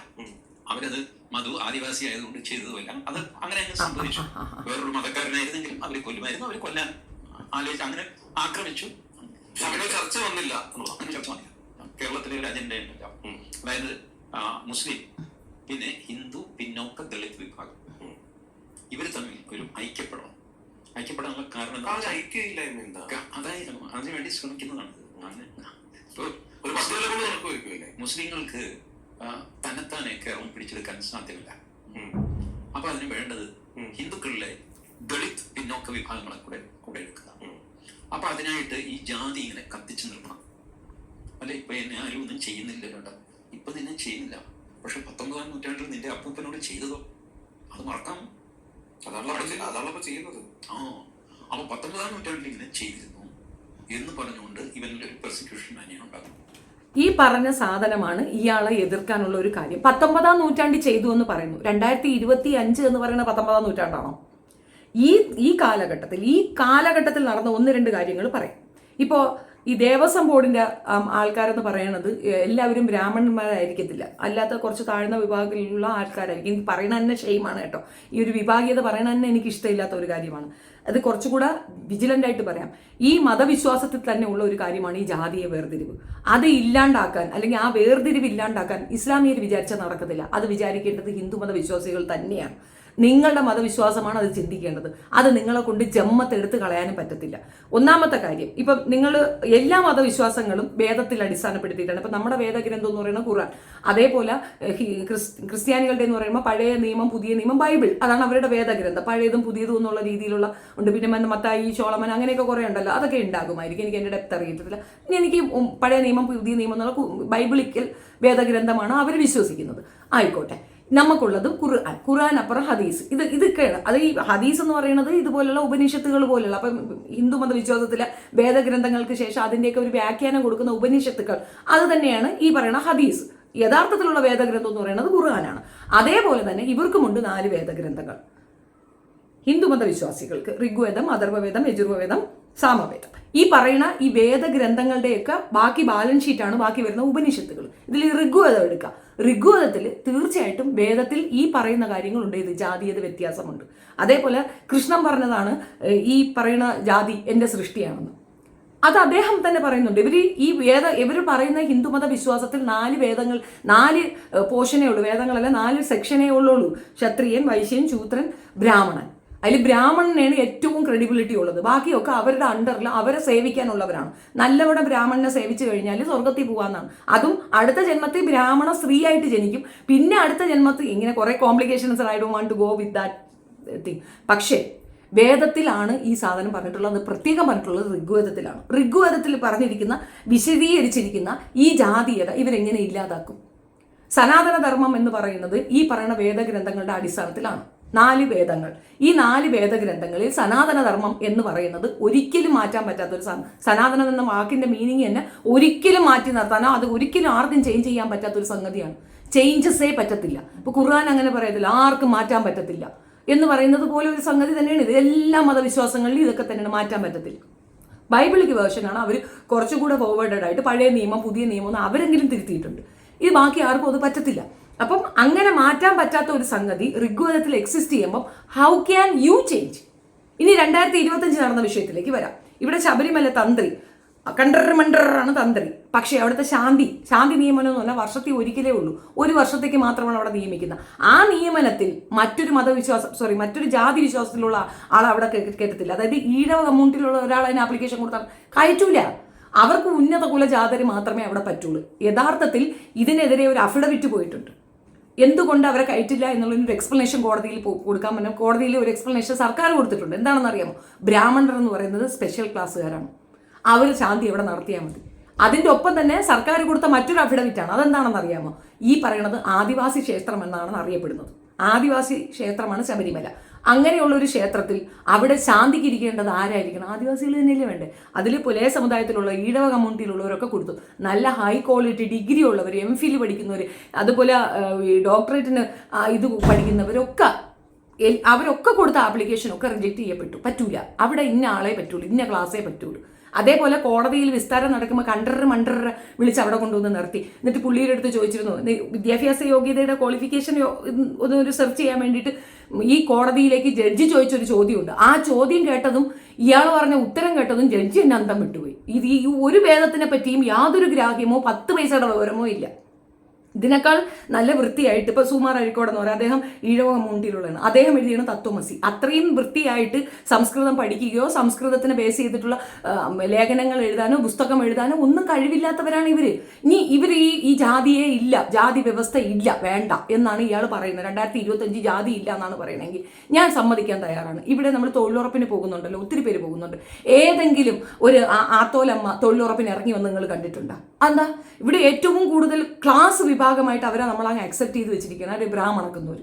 അവരത് മധു ആദിവാസി ആയതുകൊണ്ട് ചെയ്തതുമല്ല. അത് അങ്ങനെ സംഭവിച്ചു. വേറൊരു മതക്കാരനായിരുന്നെങ്കിലും അവരെ കൊല്ലുമായിരുന്നു. അവരെ കൊല്ലാൻ ആലോചിച്ച് അങ്ങനെ ആക്രമിച്ചു. അങ്ങനെ ചർച്ച വന്നില്ല. അങ്ങനെ ചർച്ച വന്നില്ല. കേരളത്തിലെ ഒരു അജണ്ട ഉണ്ടല്ലോ. അതായത് മുസ്ലിം പിന്നെ ഹിന്ദു പിന്നോക്ക ദളിത് വിഭാഗം ഇവർ തമ്മിൽ ഒരു ഐക്യപ്പെടാനുള്ള കാരണം അതായത് അതിനുവേണ്ടി ശ്രമിക്കുന്നതാണ്. മുസ്ലിങ്ങൾക്ക് തന്നെത്താനെ കേരളം പിടിച്ചെടുക്കാൻ സാധ്യമല്ല. അപ്പൊ അതിന് വേണ്ടത് ഹിന്ദുക്കളിലെ ദളിത് പിന്നോക്ക വിഭാഗങ്ങളെ കൂടെ എടുക്കുക. അപ്പൊ അതിനായിട്ട് ഈ ജാതി ഇങ്ങനെ കത്തിച്ചു നിർത്തണം. അല്ലെ, ഇപ്പൊ എന്നെ ആരും ഒന്നും ചെയ്യുന്നില്ല കേട്ടോ, ഇപ്പൊ നിന്നെ ചെയ്യുന്നില്ല. പക്ഷെ 19-ാം നൂറ്റാണ്ടിൽ നിന്റെ അപ്പൂപ്പനോട് ചെയ്തതോ അത് മറക്കാം. അതാണല്ലോ ചെയ്യുന്നത്. അപ്പൊ 19-ാം നൂറ്റാണ്ടിൽ ഇങ്ങനെ ചെയ്തിരുന്നു എന്ന് പറഞ്ഞുകൊണ്ട് ഇവനിൽ ഒരു പെർസിക്യൂഷൻ തന്നെയാണ് ഉണ്ടാകുന്നത്. ഈ പറഞ്ഞ സാധനമാണ് ഇയാളെ എതിർക്കാനുള്ള ഒരു കാര്യം. 19-ാം നൂറ്റാണ്ടിൽ ചെയ്തു എന്ന് പറയുന്നു. 2025 എന്ന് പറയുന്ന 19-ാം നൂറ്റാണ്ടാണോ? ഈ കാലഘട്ടത്തിൽ നടന്ന 1-2 കാര്യങ്ങൾ പറയാം. ഇപ്പോൾ ഈ ദേവസ്വം ബോർഡിന്റെ ആൾക്കാരെന്ന് പറയുന്നത് എല്ലാവരും ബ്രാഹ്മണന്മാരായിരിക്കത്തില്ല, അല്ലാത്ത കുറച്ച് താഴ്ന്ന വിഭാഗത്തിലുള്ള ആൾക്കാരായിരിക്കും. എനിക്ക് പറയണ തന്നെ ഷെയിമാണ് കേട്ടോ. ഈ ഒരു വിഭാഗീയത പറയണ തന്നെ എനിക്ക് ഇഷ്ടമില്ലാത്ത ഒരു കാര്യമാണ്. അത് കുറച്ചുകൂടെ വിജിലൻ്റ് ആയിട്ട് പറയാം. ഈ മതവിശ്വാസത്തിൽ തന്നെ ഉള്ള ഒരു കാര്യമാണ് ഈ ജാതീയ വേർതിരിവ്. അത് ഇല്ലാണ്ടാക്കാൻ അല്ലെങ്കിൽ ആ വേർതിരിവ് ഇല്ലാണ്ടാക്കാൻ ഇസ്ലാമിയർ വിചാരിച്ചാൽ നടക്കത്തില്ല. അത് വിചാരിക്കേണ്ടത് ഹിന്ദു മതവിശ്വാസികൾ തന്നെയാണ്. നിങ്ങളുടെ മതവിശ്വാസമാണ് അത് ചിന്തിക്കേണ്ടത്. അത് നിങ്ങളെ കൊണ്ട് ജമ്മത്തെടുത്ത് കളയാനും പറ്റത്തില്ല. ഒന്നാമത്തെ കാര്യം, ഇപ്പം നിങ്ങൾ എല്ലാ മതവിശ്വാസങ്ങളും വേദത്തിൽ അടിസ്ഥാനപ്പെടുത്തിയിട്ടാണ്. ഇപ്പം നമ്മുടെ വേദഗ്രന്ഥം എന്ന് പറയുന്നത് ഖുർആൻ, അതേപോലെ ക്രിസ്ത്യാനികളുടെ എന്ന് പറയുമ്പോൾ പഴയ നിയമം പുതിയ നിയമം ബൈബിൾ, അതാണ് അവരുടെ വേദഗ്രന്ഥം. പഴയതും പുതിയതും എന്നുള്ള രീതിയിലുള്ള ഉണ്ട്. പിന്നെ മത്തായി, ചോളമൻ അങ്ങനെയൊക്കെ കുറേ ഉണ്ടല്ലോ, അതൊക്കെ ഉണ്ടാകുമായിരിക്കും. എനിക്ക് എൻ്റെ ഡെപ്ത് അറിയത്തില്ല. എനിക്ക് പഴയ നിയമം പുതിയ നിയമം എന്നുള്ള ബൈബിളിക്കൽ വേദഗ്രന്ഥമാണ് അവർ വിശ്വസിക്കുന്നത്. ആയിക്കോട്ടെ, നമുക്കുള്ളത് ഖുർആൻ അപ്പുറം ഹദീസ്. ഇതൊക്കെയാണ്. അത് ഈ ഹദീസ് എന്ന് പറയുന്നത് ഇതുപോലുള്ള ഉപനിഷത്തുകൾ പോലുള്ള, അപ്പം ഹിന്ദു മതവിശ്വാസത്തിലെ വേദഗ്രന്ഥങ്ങൾക്ക് ശേഷം അതിൻ്റെയൊക്കെ ഒരു വ്യാഖ്യാനം കൊടുക്കുന്ന ഉപനിഷത്തുക്കൾ, അത് തന്നെയാണ് ഈ പറയുന്ന ഹദീസ്. യഥാർത്ഥത്തിലുള്ള വേദഗ്രന്ഥം എന്ന് പറയുന്നത് ഖുർആനാണ്. അതേപോലെ തന്നെ ഇവർക്കുമുണ്ട് 4 വേദഗ്രന്ഥങ്ങൾ ഹിന്ദു മതവിശ്വാസികൾക്ക്: ഋഗ്വേദം, അഥർവവേദം, യജുർവേദം, സാമവേദം. ഈ പറയുന്ന ഈ വേദഗ്രന്ഥങ്ങളുടെയൊക്കെ ബാക്കി ബാലൻസ് ഷീറ്റാണ് ബാക്കി വരുന്ന ഉപനിഷത്തുകൾ. ഇതിൽ ഋഗ്വേദം എടുക്കാം. ഋഗ്വേദത്തിൽ തീർച്ചയായിട്ടും വേദത്തിൽ ഈ പറയുന്ന കാര്യങ്ങളുണ്ട്. ഇത് ജാതീയത വ്യത്യാസമുണ്ട്. അതേപോലെ കൃഷ്ണൻ പറഞ്ഞതാണ് ഈ പറയുന്ന ജാതി എൻ്റെ സൃഷ്ടിയാണെന്ന്. അത് അദ്ദേഹം തന്നെ പറയുന്നുണ്ട്. ഇവർ പറയുന്ന ഹിന്ദുമത വിശ്വാസത്തിൽ 4 വേദങ്ങൾ, 4 പോർഷനേ ഉള്ളൂ. വേദങ്ങളല്ല, 4 സെക്ഷനേ ഉള്ളൂ. ക്ഷത്രിയൻ, വൈശ്യൻ, ശൂദ്രൻ, ബ്രാഹ്മണൻ. അതിൽ ബ്രാഹ്മണനാണ് ഏറ്റവും ക്രെഡിബിലിറ്റി ഉള്ളത്. ബാക്കിയൊക്കെ അവരുടെ അണ്ടറിൽ അവരെ സേവിക്കാനുള്ളവരാണ്. നല്ലവിടെ ബ്രാഹ്മണനെ സേവിച്ചു കഴിഞ്ഞാൽ സ്വർഗത്തിൽ പോകാമെന്നാണ്. അതും അടുത്ത ജന്മത്തിൽ ബ്രാഹ്മണ സ്ത്രീയായിട്ട് ജനിക്കും. പിന്നെ അടുത്ത ജന്മത്തിൽ ഇങ്ങനെ കുറേ complications. I don't want to go with that thing. പക്ഷേ വേദത്തിലാണ് ഈ സാധനം പറഞ്ഞിട്ടുള്ളത്. പ്രത്യേകം പറഞ്ഞിട്ടുള്ളത് ഋഗ്വേദത്തിലാണ്. ഋഗ്വേദത്തിൽ പറഞ്ഞിരിക്കുന്ന, വിശദീകരിച്ചിരിക്കുന്ന ഈ ജാതീയത ഇവരെങ്ങനെ ഇല്ലാതാക്കും? സനാതനധർമ്മം എന്ന് പറയുന്നത് ഈ പറയുന്ന വേദഗ്രന്ഥങ്ങളുടെ അടിസ്ഥാനത്തിലാണ്. 4 വേദങ്ങൾ. ഈ 4 വേദഗ്രന്ഥങ്ങളിൽ സനാതനധർമ്മം എന്ന് പറയുന്നത് ഒരിക്കലും മാറ്റാൻ പറ്റാത്തൊരു സനാതനം എന്ന വാക്കിന്റെ മീനിങ് തന്നെ ഒരിക്കലും മാറ്റി നിർത്താനോ അത് ഒരിക്കലും ആർക്കും ചേഞ്ച് ചെയ്യാൻ പറ്റാത്തൊരു സംഗതിയാണ്. ചേഞ്ചസേ പറ്റത്തില്ല. ഇപ്പൊ ഖുർആൻ അങ്ങനെ പറയത്തില്ല, ആർക്കും മാറ്റാൻ പറ്റത്തില്ല എന്ന് പറയുന്നത് പോലെ ഒരു സംഗതി തന്നെയാണ് ഇത്. എല്ലാ മതവിശ്വാസങ്ങളിലും ഇതൊക്കെ തന്നെയാണ്, മാറ്റാൻ പറ്റത്തില്ല. ബൈബിളിക്ക് വേർഷനാണ് അവർ കുറച്ചുകൂടെ ഫോർവേഡഡ് ആയിട്ട് പഴയ നിയമം പുതിയ നിയമം അവരെങ്കിലും തിരുത്തിയിട്ടുണ്ട്. ഇത് ബാക്കി ആർക്കും അത് പറ്റത്തില്ല. അപ്പം അങ്ങനെ മാറ്റാൻ പറ്റാത്ത ഒരു സംഗതി ഋഗ്വേദത്തിൽ എക്സിസ്റ്റ് ചെയ്യുമ്പോൾ ഹൗ ക്യാൻ യു ചേഞ്ച്? ഇനി 2025 നടന്ന വിഷയത്തിലേക്ക് വരാം. ഇവിടെ ശബരിമല തന്ത്രി കണ്ടർമണ്ടറാണ് തന്ത്രി. പക്ഷേ അവിടുത്തെ ശാന്തി നിയമനം എന്ന് പറഞ്ഞാൽ വർഷത്തിൽ ഒരിക്കലേ ഉള്ളൂ. 1 വർഷത്തേക്ക് മാത്രമാണ് അവിടെ നിയമിക്കുന്നത്. ആ നിയമനത്തിൽ മറ്റൊരു ജാതി വിശ്വാസത്തിലുള്ള ആൾ അവിടെ കേട്ടത്തില്ല. അതായത് ഈഴവ കമ്മ്യൂണിറ്റിയിലുള്ള ഒരാൾ അതിന് ആപ്ലിക്കേഷൻ കൊടുത്താൽ കയറ്റൂല. അവർക്ക് ഉന്നത കുലജാതര് മാത്രമേ അവിടെ പറ്റുള്ളൂ. യഥാർത്ഥത്തിൽ ഇതിനെതിരെ ഒരു അഫിഡവിറ്റ് പോയിട്ടുണ്ട്. എന്തുകൊണ്ട് അവരെ കയറ്റില്ല എന്നുള്ളൊരു എക്സ്പ്ലനേഷൻ കോടതിയിൽ കൊടുക്കാൻ പറ്റും. കോടതിയിൽ ഒരു എക്സ്പ്ലനേഷൻ സർക്കാർ കൊടുത്തിട്ടുണ്ട്. എന്താണെന്ന് അറിയാമോ? ബ്രാഹ്മണർ എന്ന് പറയുന്നത് സ്പെഷ്യൽ ക്ലാസ്സുകാരാണ്. അവർ ശാന്തി എവിടെ നടത്തിയാൽ മതി. അതിൻ്റെ ഒപ്പം തന്നെ സർക്കാർ കൊടുത്ത മറ്റൊരു അഫിഡവിറ്റാണ്. അതെന്താണെന്ന് അറിയാമോ? ഈ പറയുന്നത് ആദിവാസി ക്ഷേത്രം എന്നാണ് അറിയപ്പെടുന്നത്. ആദിവാസി ക്ഷേത്രമാണ് ശബരിമല. അങ്ങനെയുള്ള ഒരു ക്ഷേത്രത്തിൽ അവിടെ ശാന്തിക്ക് ഇരിക്കേണ്ടത് ആരായിരിക്കണം? ആദിവാസികൾ തന്നെയല്ലേ വേണ്ടേ? അതിൽ പുലയ സമുദായത്തിലുള്ള ഈഴവ കമ്മ്യൂണിറ്റിയിലുള്ളവരൊക്കെ കൊടുത്തു. നല്ല ഹൈ ക്വാളിറ്റി ഡിഗ്രി ഉള്ളവർ, MPhil പഠിക്കുന്നവർ, അതുപോലെ ഡോക്ടറേറ്റിന് ഇത് പഠിക്കുന്നവരൊക്കെ അവരൊക്കെ കൊടുത്ത ആപ്ലിക്കേഷനൊക്കെ റിജക്റ്റ് ചെയ്യപ്പെട്ടു. പറ്റൂല, അവിടെ ഇന്ന ആളെ പറ്റുള്ളൂ, ഇന്ന ക്ലാസ്സേ പറ്റുള്ളൂ. അതേപോലെ കോടതിയിൽ വിസ്താരം നടക്കുമ്പോൾ മണ്ടറ വിളിച്ച് അവിടെ കൊണ്ടുവന്ന് നിർത്തി. എന്നിട്ട് പുള്ളിയുടെ അടുത്ത് ചോദിച്ചിരുന്നു, വിദ്യാഭ്യാസ യോഗ്യതയുടെ ക്വാളിഫിക്കേഷൻ ഒരു സെർച്ച് ചെയ്യാൻ വേണ്ടിയിട്ട് ഈ കോടതിയിലേക്ക് ജഡ്ജി ചോദിച്ചൊരു ചോദ്യമുണ്ട്. ആ ചോദ്യം കേട്ടതും ഇയാൾ പറഞ്ഞ ഉത്തരം കേട്ടതും ജഡ്ജി എന്നെ അന്തം വിട്ടുപോയി. ഈ ഒരു വേദത്തിനെ പറ്റിയും യാതൊരു ഗ്രാഹ്യമോ 10 പൈസയുടെ വിവരമോ ഇല്ല. ഇതിനേക്കാൾ നല്ല വൃത്തിയായിട്ട് ഇപ്പോൾ സുമാർ അഴിക്കോട് എന്ന് പറയാം, അദ്ദേഹം ഈഴവ കമ്മ്യൂണിറ്റിയിലുള്ളതാണ്. അദ്ദേഹം എഴുതിയാണ് തത്വമസി. അത്രയും വൃത്തിയായിട്ട് സംസ്കൃതം പഠിക്കുകയോ സംസ്കൃതത്തിനെ ബേസ് ചെയ്തിട്ടുള്ള ലേഖനങ്ങൾ എഴുതാനോ പുസ്തകം എഴുതാനോ ഒന്നും കഴിവില്ലാത്തവരാണ് ഇവർ. ഇവർ ഈ ജാതിയെ ഇല്ല, ജാതി വ്യവസ്ഥ ഇല്ല, വേണ്ട എന്നാണ് ഇയാൾ പറയുന്നത്. 2025 ജാതി ഇല്ല എന്നാണ് പറയണമെങ്കിൽ ഞാൻ സമ്മതിക്കാൻ തയ്യാറാണ്. ഇവിടെ നമ്മൾ തൊഴിലുറപ്പിന് പോകുന്നുണ്ടല്ലോ, ഒത്തിരി പേര് പോകുന്നുണ്ട്. ഏതെങ്കിലും ഒരു ആത്തോലമ്മ തൊഴിലുറപ്പിന് ഇറങ്ങി വന്ന് നിങ്ങൾ കണ്ടിട്ടുണ്ടോ? എന്താ ഇവിടെ ഏറ്റവും കൂടുതൽ ക്ലാസ് വിഭാഗമായിട്ട് അവരെ നമ്മളങ്ങ് അക്സെപ്റ്റ് ചെയ്ത് വെച്ചിരിക്കുന്നത് ഒരു ബ്രാഹ്മണക്കുന്നവർ.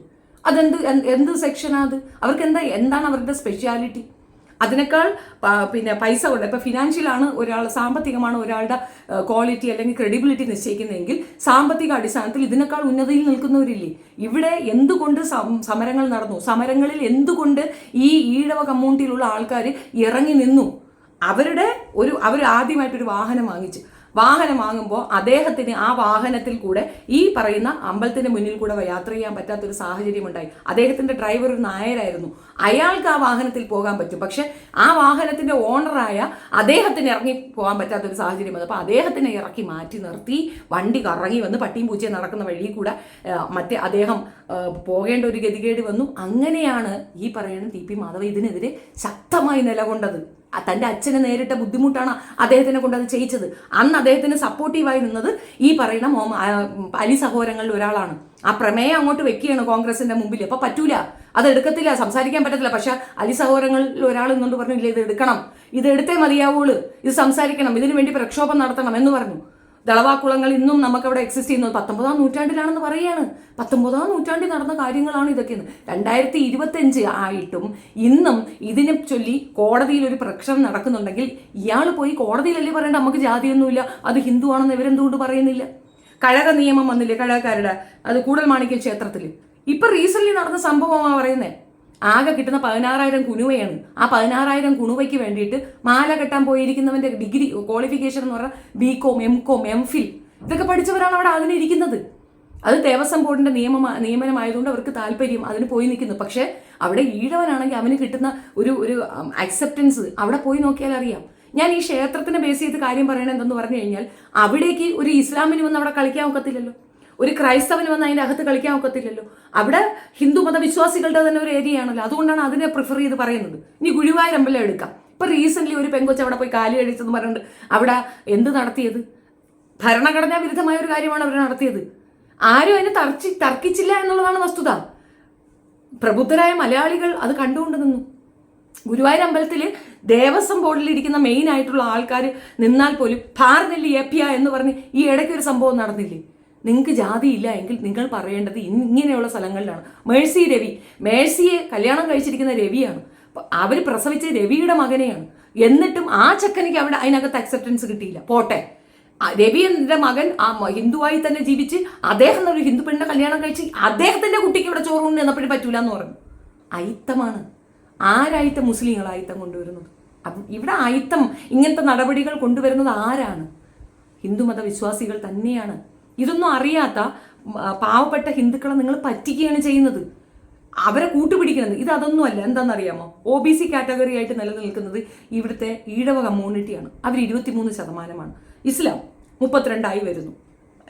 എന്ത് സെക്ഷനാണ് അത്? അവർക്ക് എന്താണ് അവരുടെ സ്പെഷ്യാലിറ്റി? അതിനേക്കാൾ പിന്നെ പൈസ കൊണ്ട് ഇപ്പോൾ ഫിനാൻഷ്യലാണ് സാമ്പത്തികമാണ് ഒരാളുടെ ക്വാളിറ്റി അല്ലെങ്കിൽ ക്രെഡിബിലിറ്റി നിശ്ചയിക്കുന്നതെങ്കിൽ സാമ്പത്തിക അടിസ്ഥാനത്തിൽ ഇതിനേക്കാൾ ഉന്നതിയിൽ നിൽക്കുന്നവരില്ലേ? ഇവിടെ എന്തുകൊണ്ട് സമരങ്ങൾ നടന്നു? സമരങ്ങളിൽ എന്തുകൊണ്ട് ഈ ഈഴവ കമ്മ്യൂണിറ്റിയിലുള്ള ആൾക്കാർ ഇറങ്ങി നിന്നു? അവർ ആദ്യമായിട്ടൊരു വാഹനം വാങ്ങുമ്പോൾ അദ്ദേഹത്തിന് ആ വാഹനത്തിൽ കൂടെ ഈ പറയുന്ന അമ്പലത്തിന്റെ മുന്നിൽ കൂടെ യാത്ര ചെയ്യാൻ പറ്റാത്തൊരു സാഹചര്യം ഉണ്ടായി. അദ്ദേഹത്തിന്റെ ഡ്രൈവർ ഒരു നായരായിരുന്നു. അയാൾക്ക് ആ വാഹനത്തിൽ പോകാൻ പറ്റും, പക്ഷെ ആ വാഹനത്തിന്റെ ഓണറായ അദ്ദേഹത്തിന് ഇറങ്ങി പോകാൻ പറ്റാത്തൊരു സാഹചര്യം വന്നു. അപ്പോൾ അദ്ദേഹത്തിനെ ഇറക്കി മാറ്റി നിർത്തി വണ്ടി കറങ്ങി വന്ന് പട്ടിയും പൂച്ചയും നടക്കുന്ന വഴി കൂടെ അദ്ദേഹം പോകേണ്ട ഒരു ഗതികേട് വന്നു. അങ്ങനെയാണ് ഈ പറയുന്ന TP മാധവ ഇതിനെതിരെ ശക്തമായി നിലകൊണ്ടത്. തൻ്റെ അച്ഛനെ നേരിട്ട ബുദ്ധിമുട്ടാണ് അദ്ദേഹത്തിനെ കൊണ്ട് അത് ചെയ്യിച്ചത്. അന്ന് അദ്ദേഹത്തിന് സപ്പോർട്ടീവായി നിന്നത് ഈ പറയുന്ന അലി സഹോദരങ്ങളിൽ ഒരാളാണ്. ആ പ്രമേയം അങ്ങോട്ട് വെക്കുകയാണ് കോൺഗ്രസിന്റെ മുമ്പിൽ. അപ്പോൾ പറ്റൂല, അത് എടുക്കത്തില്ല, സംസാരിക്കാൻ പറ്റത്തില്ല. പക്ഷെ അലി സഹോദരങ്ങളിൽ ഒരാൾ എന്നുകൊണ്ട് പറഞ്ഞില്ല, ഇത് എടുക്കണം, ഇത് എടുത്തേ മതിയാവുള്ളൂ, ഇത് സംസാരിക്കണം, ഇതിനു വേണ്ടി പ്രക്ഷോഭം നടത്തണം എന്ന് പറഞ്ഞു. ദളവാക്കുളങ്ങൾ ഇന്നും നമുക്കവിടെ എക്സിസ്റ്റ് ചെയ്യുന്നത് 19-ാം നൂറ്റാണ്ടിലാണെന്ന് പറയുകയാണ്. 19-ാം നൂറ്റാണ്ടിൽ നടന്ന കാര്യങ്ങളാണ് ഇതൊക്കെയെന്ന്. 2025 ആയിട്ടും ഇന്നും ഇതിനെ ചൊല്ലി കോടതിയിൽ ഒരു പ്രക്ഷോഭം നടക്കുന്നുണ്ടെങ്കിൽ ഇയാൾ പോയി കോടതിയിലല്ലേ പറയേണ്ട നമുക്ക് ജാതിയൊന്നുമില്ല, അത് ഹിന്ദു ആണെന്ന് ഇവരെന്തുകൊണ്ട് പറയുന്നില്ല? കഴക നിയമം വന്നില്ലേ കഴകക്കാരുടെ, അത് കൂടൽമാണിക്യ ക്ഷേത്രത്തിൽ. ഇപ്പൊ റീസെന്റ് നടന്ന സംഭവമാണ് പറയുന്നത്. ആകെ കിട്ടുന്ന 16,000 കുണുവയാണ്. ആ 16,000 കുണുവയ്ക്ക് വേണ്ടിയിട്ട് മാല കെട്ടാൻ പോയിരിക്കുന്നവന്റെ ഡിഗ്രി ക്വാളിഫിക്കേഷൻ എന്ന് പറഞ്ഞാൽ BCom, MCom, MPhil ഇതൊക്കെ പഠിച്ചവരാണ് അവിടെ അതിനിരിക്കുന്നത്. അത് ദേവസ്വം ബോർഡിന്റെ നിയമനമായതുകൊണ്ട് അവർക്ക് താല്പര്യം അതിന് പോയി നിൽക്കുന്നു. പക്ഷെ അവിടെ ഈഴവനാണെങ്കിൽ അവന് കിട്ടുന്ന ഒരു അക്സെപ്റ്റൻസ് അവിടെ പോയി നോക്കിയാൽ അറിയാം. ഞാൻ ഈ ക്ഷേത്രത്തിനെ ബേസ് ചെയ്ത് കാര്യം പറയണത് എന്തെന്ന് പറഞ്ഞു കഴിഞ്ഞാൽ, അവിടേക്ക് ഒരു ഇസ്ലാമിന് വന്ന് അവിടെ കളിക്കാൻ ഒക്കത്തില്ലല്ലോ, ഒരു ക്രൈസ്തവന് വന്ന് അതിൻ്റെ അകത്ത് കളിക്കാൻ ഒക്കത്തില്ലല്ലോ. അവിടെ ഹിന്ദു മതവിശ്വാസികളുടെ തന്നെ ഒരു ഏരിയ ആണല്ലോ. അതുകൊണ്ടാണ് അതിനെ പ്രിഫർ ചെയ്ത് പറയുന്നത്. ഇനി ഗുരുവായൂർ അമ്പലം എടുക്കാം. ഇപ്പൊ റീസെന്റ് ഒരു പെങ്കൊച്ച് അവിടെ പോയി കാലി കഴിച്ചെന്ന് പറഞ്ഞിട്ട് അവിടെ എന്ത് നടത്തിയത്? ഭരണഘടനാ വിരുദ്ധമായ ഒരു കാര്യമാണ് അവർ നടത്തിയത്. ആരും അതിനെ തർക്കിച്ചില്ല എന്നുള്ളതാണ് വസ്തുത. പ്രബുദ്ധരായ മലയാളികൾ അത് കണ്ടുകൊണ്ട് നിന്നു. ഗുരുവായൂർ അമ്പലത്തിൽ ദേവസ്വം ബോർഡിൽ ഇരിക്കുന്ന മെയിൻ ആയിട്ടുള്ള ആൾക്കാർ നിന്നാൽ പോലും ഭാരതല്ലി ഏപ്പിയ എന്ന് പറഞ്ഞ് ഈ ഇടയ്ക്ക് ഒരു സംഭവം നടന്നില്ലേ? നിങ്ങൾക്ക് ജാതിയില്ല എങ്കിൽ നിങ്ങൾ പറയേണ്ടത് ഇങ്ങനെയുള്ള സ്ഥലങ്ങളിലാണ്. മേഴ്സിയെ കല്യാണം കഴിച്ചിരിക്കുന്ന രവിയാണ്. അവർ പ്രസവിച്ച രവിയുടെ മകനെയാണ്. എന്നിട്ടും ആ ചക്കനിക്ക് അവിടെ അതിനകത്ത് അക്സെപ്റ്റൻസ് കിട്ടിയില്ല. പോട്ടെ, രവിയുടെ മകൻ ഹിന്ദുവായി തന്നെ ജീവിച്ച് അദ്ദേഹം ഒരു ഹിന്ദു പെണ്ണിനെ കല്യാണം കഴിച്ച് അദ്ദേഹത്തിന്റെ കുട്ടിക്ക് ഇവിടെ ചോറുണ്ട് എന്നപ്പോഴും പറ്റൂല എന്ന് പറഞ്ഞു. അയിത്തമാണ്. ആരായിത്തം? മുസ്ലിങ്ങൾ ആയിത്തം കൊണ്ടുവരുന്നത്. അപ്പം ഇവിടെ ആയിത്തം ഇങ്ങനത്തെ നടപടികൾ കൊണ്ടുവരുന്നത് ആരാണ്? ഹിന്ദുമത വിശ്വാസികൾ തന്നെയാണ്. ഇതൊന്നും അറിയാത്ത പാവപ്പെട്ട ഹിന്ദുക്കളെ നിങ്ങൾ പറ്റിക്കുകയാണ് ചെയ്യുന്നത്. അവരെ കൂട്ടുപിടിക്കുന്നത്. ഇത് അതൊന്നുമല്ല. എന്താണെന്നറിയാമോ? OBC കാറ്റഗറി ആയിട്ട് നിലനിൽക്കുന്നത് ഇവിടുത്തെ ഈഴവ കമ്മ്യൂണിറ്റിയാണ്. അവർ 23%. ഇസ്ലാം 32 വരുന്നു.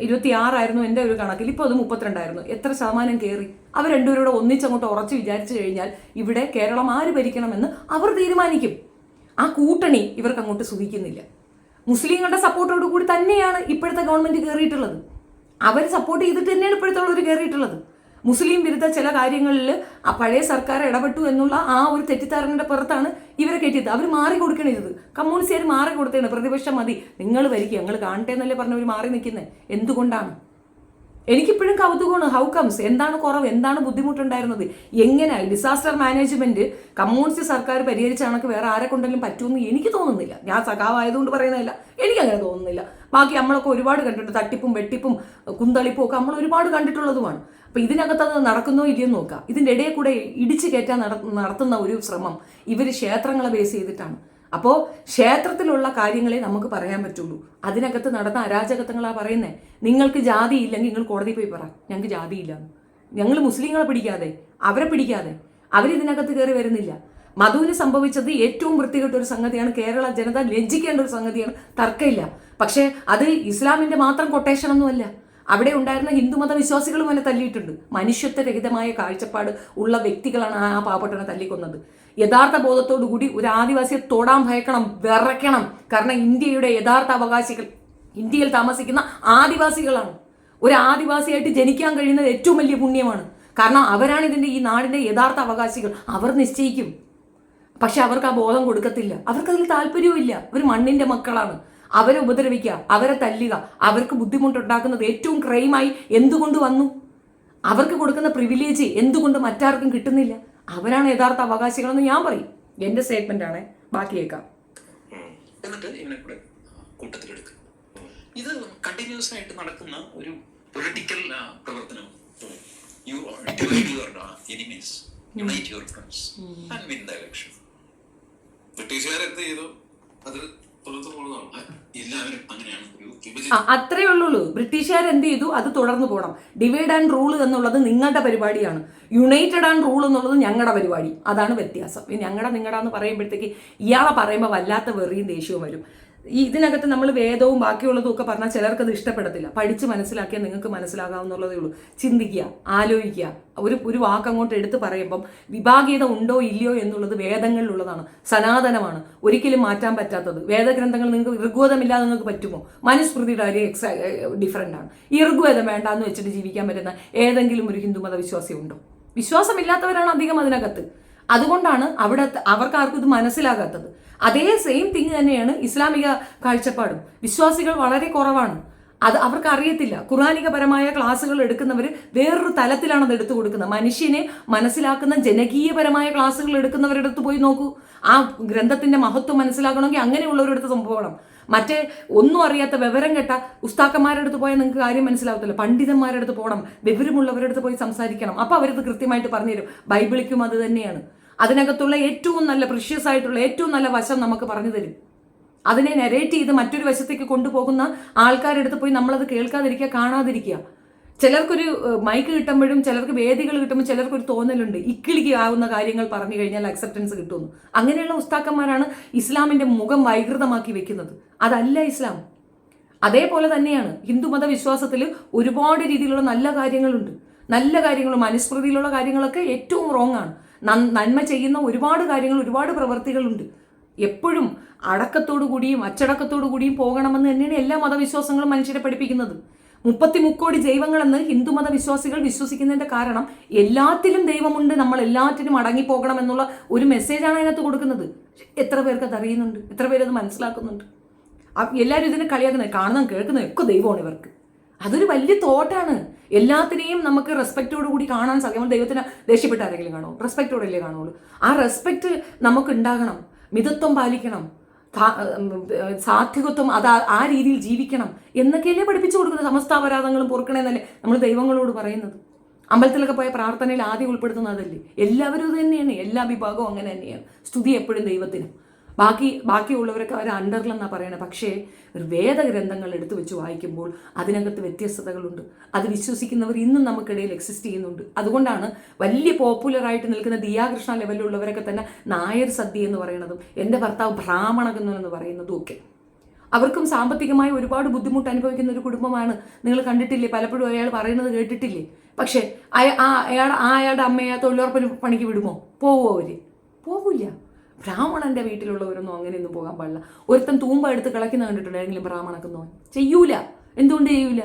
26 എൻ്റെ ഒരു കണക്കിൽ. ഇപ്പോൾ അത് 32. എത്ര ശതമാനം കയറി? അവർ രണ്ടുപേരോട് ഒന്നിച്ചങ്ങോട്ട് ഉറച്ചു വിചാരിച്ചു കഴിഞ്ഞാൽ ഇവിടെ കേരളം ആര് ഭരിക്കണമെന്ന് അവർ തീരുമാനിക്കും. ആ കൂട്ടണി ഇവർക്ക് അങ്ങോട്ട് സുഖിക്കുന്നില്ല. മുസ്ലിങ്ങളുടെ സപ്പോർട്ടോട് കൂടി തന്നെയാണ് ഇപ്പോഴത്തെ ഗവൺമെന്റ് കയറിയിട്ടുള്ളത്. അവർ സപ്പോർട്ട് ചെയ്തിട്ട് തന്നെയാണ് ഇപ്പോഴത്തെ ഉള്ളവർ കയറിയിട്ടുള്ളത്. മുസ്ലിം വിരുദ്ധ ചില കാര്യങ്ങളിൽ ആ പഴയ സർക്കാർ ഇടപെട്ടു എന്നുള്ള ആ ഒരു തെറ്റിദ്ധാരണയുടെ പുറത്താണ് ഇവരെ കയറ്റിയത്. അവർ മാറി കൊടുക്കണേ. ഇത് കമ്മ്യൂണിസ്റ്റുകാർ മാറി കൊടുത്തേണ്. പ്രതിപക്ഷം മതി, നിങ്ങൾ ഭരിക്കുക, ഞങ്ങൾ കാണട്ടെ എന്നല്ലേ പറഞ്ഞവർ മാറി നിൽക്കുന്നത്. എന്തുകൊണ്ടാണ്? എനിക്കിപ്പോഴും കൗതുകമാണ്. How comes? എന്താണ് കുറവ്? എന്താണ് ബുദ്ധിമുട്ടുണ്ടായിരുന്നത്? എങ്ങനെ ഡിസാസ്റ്റർ മാനേജ്മെന്റ് കമ്മ്യൂണിസ്റ്റ് സർക്കാർ പരിഹരിച്ച കണക്ക് വേറെ ആരെ കൊണ്ടെങ്കിലും പറ്റുമെന്ന് എനിക്ക് തോന്നുന്നില്ല. ഞാൻ സഖാവായതുകൊണ്ട് പറയുന്നതല്ല, എനിക്കങ്ങനെ തോന്നുന്നില്ല. ബാക്കി നമ്മളൊക്കെ ഒരുപാട് കണ്ടിട്ടുണ്ട്. തട്ടിപ്പും വെട്ടിപ്പും കുന്തളിപ്പും ഒക്കെ നമ്മൾ ഒരുപാട് കണ്ടിട്ടുള്ളതുമാണ്. അപ്പൊ ഇതിനകത്ത് അത് നടക്കുന്നോ ഇല്ലയെന്ന് നോക്കാം. ഇതിൻ്റെ ഇടയിൽ കൂടെ ഇടിച്ചു കയറ്റാൻ നടത്തുന്ന ഒരു ശ്രമം ഇവർ ക്ഷേത്രങ്ങളെ ബേസ് ചെയ്തിട്ടാണ്. അപ്പോൾ ക്ഷേത്രത്തിലുള്ള കാര്യങ്ങളെ നമുക്ക് പറയാൻ പറ്റുള്ളൂ. അതിനകത്ത് നടന്ന അരാജകത്വങ്ങളാണ് പറയുന്നത്. നിങ്ങൾക്ക് ജാതി ഇല്ലെങ്കിൽ നിങ്ങൾ കോടതി പോയി പറ, ഞങ്ങൾക്ക് ജാതിയില്ല. ഞങ്ങൾ മുസ്ലിങ്ങളെ പിടിക്കാതെ, അവരെ പിടിക്കാതെ അവരിതിനകത്ത് കയറി വരുന്നില്ല. മധുവിന് സംഭവിച്ചത് ഏറ്റവും വൃത്തികെട്ട ഒരു സംഗതിയാണ്. കേരള ജനത ലജ്ജിക്കേണ്ട ഒരു സംഗതിയാണ്, തർക്കമില്ല. പക്ഷേ അത് ഇസ്ലാമിന്റെ മാത്രം കൊട്ടേഷൻ ഒന്നുമല്ല. അവിടെ ഉണ്ടായിരുന്ന ഹിന്ദുമത വിശ്വാസികളും എന്നെ തല്ലിയിട്ടുണ്ട്. മനുഷ്യത്വരഹിതമായ കാഴ്ചപ്പാട് ഉള്ള വ്യക്തികളാണ് ആ പാവപ്പെട്ടവനെ തല്ലിക്കൊന്നത്. യഥാർത്ഥ ബോധത്തോടു കൂടി ഒരു ആദിവാസിയെ തൊടാൻ ഭയക്കണം, വിറയ്ക്കണം. കാരണം ഇന്ത്യയുടെ യഥാർത്ഥ അവകാശികൾ ഇന്ത്യയിൽ താമസിക്കുന്ന ആദിവാസികളാണ്. ഒരു ആദിവാസിയായിട്ട് ജനിക്കാൻ കഴിയുന്നത് ഏറ്റവും വലിയ പുണ്യമാണ്. കാരണം അവരാണ് ഇതിൻ്റെ ഈ നാടിൻ്റെ യഥാർത്ഥ അവകാശികൾ. അവർ നിശ്ചയിക്കും. പക്ഷെ അവർക്ക് ആ ബോധം കൊടുക്കത്തില്ല. അവർക്കതിൽ താല്പര്യവുമില്ല. അവർ മണ്ണിൻ്റെ മക്കളാണ്. അവരെ ഉപദ്രവിക്കുക, അവരെ തല്ലുക, അവർക്ക് ബുദ്ധിമുട്ടുണ്ടാക്കുന്നത് ഏറ്റവും ക്രൈമായി എന്തുകൊണ്ട് വന്നു? അവർക്ക് കൊടുക്കുന്ന പ്രിവിലേജ് എന്തുകൊണ്ട് മറ്റാർക്കും കിട്ടുന്നില്ല? അവരാണ് യഥാർത്ഥ അവകാശികളെന്ന് ഞാൻ പറയും. എന്റെ സ്റ്റേറ്റ്മെന്റ് ആണ്. ബാക്കി കേൾക്കാം. എന്നിട്ട് ഇവനെ കൂടെ കൂട്ടത്തിലെടുക്കും. ഇത് കണ്ടിന്യൂസ് ആയിട്ട് നടക്കുന്ന ഒരു പൊളിറ്റിക്കൽ പ്രവർത്തനം. You divide your enemies, unite your friends and win the election. ബ്രിട്ടീഷുകാരെന്ത് ചെയ്തു? അത് എല്ലാവരും അങ്ങനെയാണ്. അത്രേ ഉള്ളൂ. ബ്രിട്ടീഷുകാർ എന്ത് ചെയ്തു? അത് തുടർന്ന് പോകണം. ഡിവൈഡ് ആൻഡ് റൂൾ എന്നുള്ളത് നിങ്ങളുടെ പരിപാടിയാണ്. യുണൈറ്റഡ് ആൻഡ് റൂൾ എന്നുള്ളത് ഞങ്ങളുടെ പരിപാടി. അതാണ് വ്യത്യാസം. നിങ്ങളുടെ എന്ന് പറയുമ്പോഴത്തേക്ക് ഇയാളെ പറയുമ്പോൾ വല്ലാത്ത വെറിയും ദേഷ്യവും വരും. ഇതിനകത്ത് നമ്മൾ വേദവും ബാക്കിയുള്ളതും ഒക്കെ പറഞ്ഞാൽ ചിലർക്ക് അത് ഇഷ്ടപ്പെടത്തില്ല. പഠിച്ച് മനസ്സിലാക്കിയാൽ നിങ്ങൾക്ക് മനസ്സിലാകാവുന്നുള്ളതേ ഉള്ളൂ. ചിന്തിക്കുക, ആലോചിക്കുക. ഒരു വാക്കങ്ങോട്ട് എടുത്ത് പറയുമ്പം വിഭാഗീയത ഉണ്ടോ ഇല്ലയോ എന്നുള്ളത് വേദങ്ങളിലുള്ളതാണ്, സനാതനമാണ്, ഒരിക്കലും മാറ്റാൻ പറ്റാത്തത്. വേദഗ്രന്ഥങ്ങൾ നിങ്ങൾക്ക് ഋഗ്വേദമില്ലാതെ നിങ്ങൾക്ക് പറ്റുമോ? മനുസ്മൃതിയുടെ കാര്യം ഡിഫറൻ്റ് ആണ്. ഈ ഋഗ്വേദം വേണ്ടാന്ന് വെച്ചിട്ട് ജീവിക്കാൻ പറ്റുന്ന ഏതെങ്കിലും ഒരു ഹിന്ദുമത വിശ്വാസി ഉണ്ടോ? വിശ്വാസമില്ലാത്തവരാണ് അധികം അതിനകത്ത്. അതുകൊണ്ടാണ് അവിടെ അവർക്കാർക്കും ഇത് മനസ്സിലാകാത്തത്. അതേ സെയിം തിങ് തന്നെയാണ് ഇസ്ലാമിക കാഴ്ചപ്പാടും. വിശ്വാസികൾ വളരെ കുറവാണ്. അത് അവർക്ക് അറിയത്തില്ല. ഖുർആനികപരമായ ക്ലാസ്സുകൾ എടുക്കുന്നവർ വേറൊരു തലത്തിലാണ് അത് എടുത്തു കൊടുക്കുന്നത്. മനുഷ്യനെ മനസ്സിലാക്കുന്ന ജനകീയപരമായ ക്ലാസ്സുകൾ എടുക്കുന്നവരുടെ അടുത്ത് പോയി നോക്കൂ. ആ ഗ്രന്ഥത്തിന്റെ മഹത്വം മനസ്സിലാക്കണമെങ്കിൽ അങ്ങനെയുള്ളവരുടെ അടുത്ത് സംഭവം. മറ്റേ ഒന്നും അറിയാത്ത വിവരം കെട്ട ഉസ്താക്കന്മാരുടെ അടുത്ത് പോയാൽ നിങ്ങൾക്ക് കാര്യം മനസ്സിലാവത്തില്ല. പണ്ഡിതന്മാരുടെ അടുത്ത് പോകണം, വിവരമുള്ളവരുടെ അടുത്ത് പോയി സംസാരിക്കണം. അപ്പോൾ അവരത് കൃത്യമായിട്ട് പറഞ്ഞുതരും. ബൈബിളിക്കും അത് തന്നെയാണ്. അതിനകത്തുള്ള ഏറ്റവും നല്ല പ്രിഷ്യസ് ആയിട്ടുള്ള ഏറ്റവും നല്ല വശം നമുക്ക് പറഞ്ഞു തരും. അതിനെ നെറേറ്റ് ചെയ്ത് മറ്റൊരു വശത്തേക്ക് കൊണ്ടുപോകുന്ന ആൾക്കാരുടെ അടുത്ത് പോയി നമ്മളത് കേൾക്കാതിരിക്കുക, കാണാതിരിക്കുക. ചിലർക്കൊരു മൈക്ക് കിട്ടുമ്പോഴും ചിലർക്ക് വേദികൾ കിട്ടുമ്പോൾ ചിലർക്കൊരു തോന്നലുണ്ട് ഇക്കിളിക്ക് ആവുന്ന കാര്യങ്ങൾ പറഞ്ഞു കഴിഞ്ഞാൽ അക്സെപ്റ്റൻസ് കിട്ടുമെന്ന്. അങ്ങനെയുള്ള ഉസ്താക്കന്മാരാണ് ഇസ്ലാമിന്റെ മുഖം വൈകൃതമാക്കി വെക്കുന്നത്. അതല്ല ഇസ്ലാം. അതേപോലെ തന്നെയാണ് ഹിന്ദുമത വിശ്വാസത്തിൽ ഒരുപാട് രീതിയിലുള്ള നല്ല കാര്യങ്ങളുണ്ട്. നല്ല കാര്യങ്ങളും അനുസ്മൃതിയിലുള്ള കാര്യങ്ങളൊക്കെ ഏറ്റവും റോങ് ആണ്. നന്മ ചെയ്യുന്ന ഒരുപാട് കാര്യങ്ങൾ, ഒരുപാട് പ്രവൃത്തികളുണ്ട്. എപ്പോഴും അടക്കത്തോടു കൂടിയും അച്ചടക്കത്തോടു കൂടിയും പോകണമെന്ന് തന്നെയാണ് എല്ലാ മതവിശ്വാസങ്ങളും മനുഷ്യരെ പഠിപ്പിക്കുന്നത്. 33 കോടി ദൈവങ്ങളെന്ന് ഹിന്ദുമത വിശ്വാസികൾ വിശ്വസിക്കുന്നതിന്റെ കാരണം എല്ലാത്തിലും ദൈവമുണ്ട്, നമ്മൾ എല്ലാറ്റിനും അടങ്ങിപ്പോകണം എന്നുള്ള ഒരു മെസ്സേജാണ് അതിനകത്ത് കൊടുക്കുന്നത്. എത്ര പേർക്ക് അത് അറിയുന്നുണ്ട്? എത്ര പേരത് മനസ്സിലാക്കുന്നുണ്ട്? എല്ലാവരും ഇതിനെ കളിയാക്കുന്നത്, കാണുന്നതും കേൾക്കുന്നതും ഒക്കെ ദൈവമാണ് ഇവർക്ക്. അതൊരു വലിയ തോട്ടാണ്. എല്ലാത്തിനെയും നമുക്ക് റെസ്പെക്റ്റോട് കൂടി കാണാൻ സാധിക്കും. നമ്മൾ ദൈവത്തിന് ദേഷ്യപ്പെട്ട ആരെങ്കിലും കാണുമോ? റെസ്പെക്റ്റോടല്ലേ കാണുള്ളൂ. ആ റെസ്പെക്റ്റ് നമുക്ക് ഉണ്ടാകണം. മിതത്വം പാലിക്കണം, സാത്വികത്വം, അത് ആ രീതിയിൽ ജീവിക്കണം എന്നൊക്കെയല്ലേ പഠിപ്പിച്ചു കൊടുക്കുന്നത്. സമസ്താപരാധങ്ങളും പൊറുക്കണേന്നല്ലേ നമ്മൾ ദൈവങ്ങളോട് പറയുന്നത്. അമ്പലത്തിലൊക്കെ പോയ പ്രാർത്ഥനയിൽ ആദ്യം ഉൾപ്പെടുത്തുന്നതല്ലേ. എല്ലാവരും ഇത് തന്നെയാണ്, എല്ലാ വിഭാഗവും അങ്ങനെ തന്നെയാണ്. സ്തുതി എപ്പോഴും ദൈവത്തിനും. ബാക്കിയുള്ളവരൊക്കെ അവർ അണ്ടറിലെന്നാണ് പറയണത്. പക്ഷേ ഒരു വേദഗ്രന്ഥങ്ങൾ എടുത്തു വെച്ച് വായിക്കുമ്പോൾ അതിനകത്ത് വ്യത്യസ്തതകളുണ്ട്. അത് വിശ്വസിക്കുന്നവർ ഇന്നും നമുക്കിടയിൽ എക്സിസ്റ്റ് ചെയ്യുന്നുണ്ട്. അതുകൊണ്ടാണ് വലിയ പോപ്പുലറായിട്ട് നിൽക്കുന്ന ദിയാകൃഷ്ണ ലെവലിലുള്ളവരൊക്കെ തന്നെ നായർ സദ്യ എന്ന് പറയുന്നതും എൻ്റെ ഭർത്താവ് ബ്രാഹ്മണകന്നു എന്ന് പറയുന്നതും ഒക്കെ. അവർക്കും സാമ്പത്തികമായി ഒരുപാട് ബുദ്ധിമുട്ട് അനുഭവിക്കുന്ന ഒരു കുടുംബമാണ്. നിങ്ങൾ കണ്ടിട്ടില്ലേ? പലപ്പോഴും അയാൾ പറയുന്നത് കേട്ടിട്ടില്ലേ? പക്ഷേ അയാളുടെ അമ്മയെ തൊഴിലുറപ്പിന് പണിക്ക് വിടുമോ? പോവോ? അവർ പോവില്ല. ബ്രാഹ്മണന്റെ വീട്ടിലുള്ളവരൊന്നും അങ്ങനെയൊന്നും പോകാൻ പാടില്ല. ഒരുത്തൻ തൂമ്പ എടുത്ത് കളയ്ക്കുന്ന കണ്ടിട്ടുണ്ടെങ്കിലും ബ്രാഹ്മണക്കൊന്നും ചെയ്യൂല. എന്തുകൊണ്ട് ചെയ്യൂല?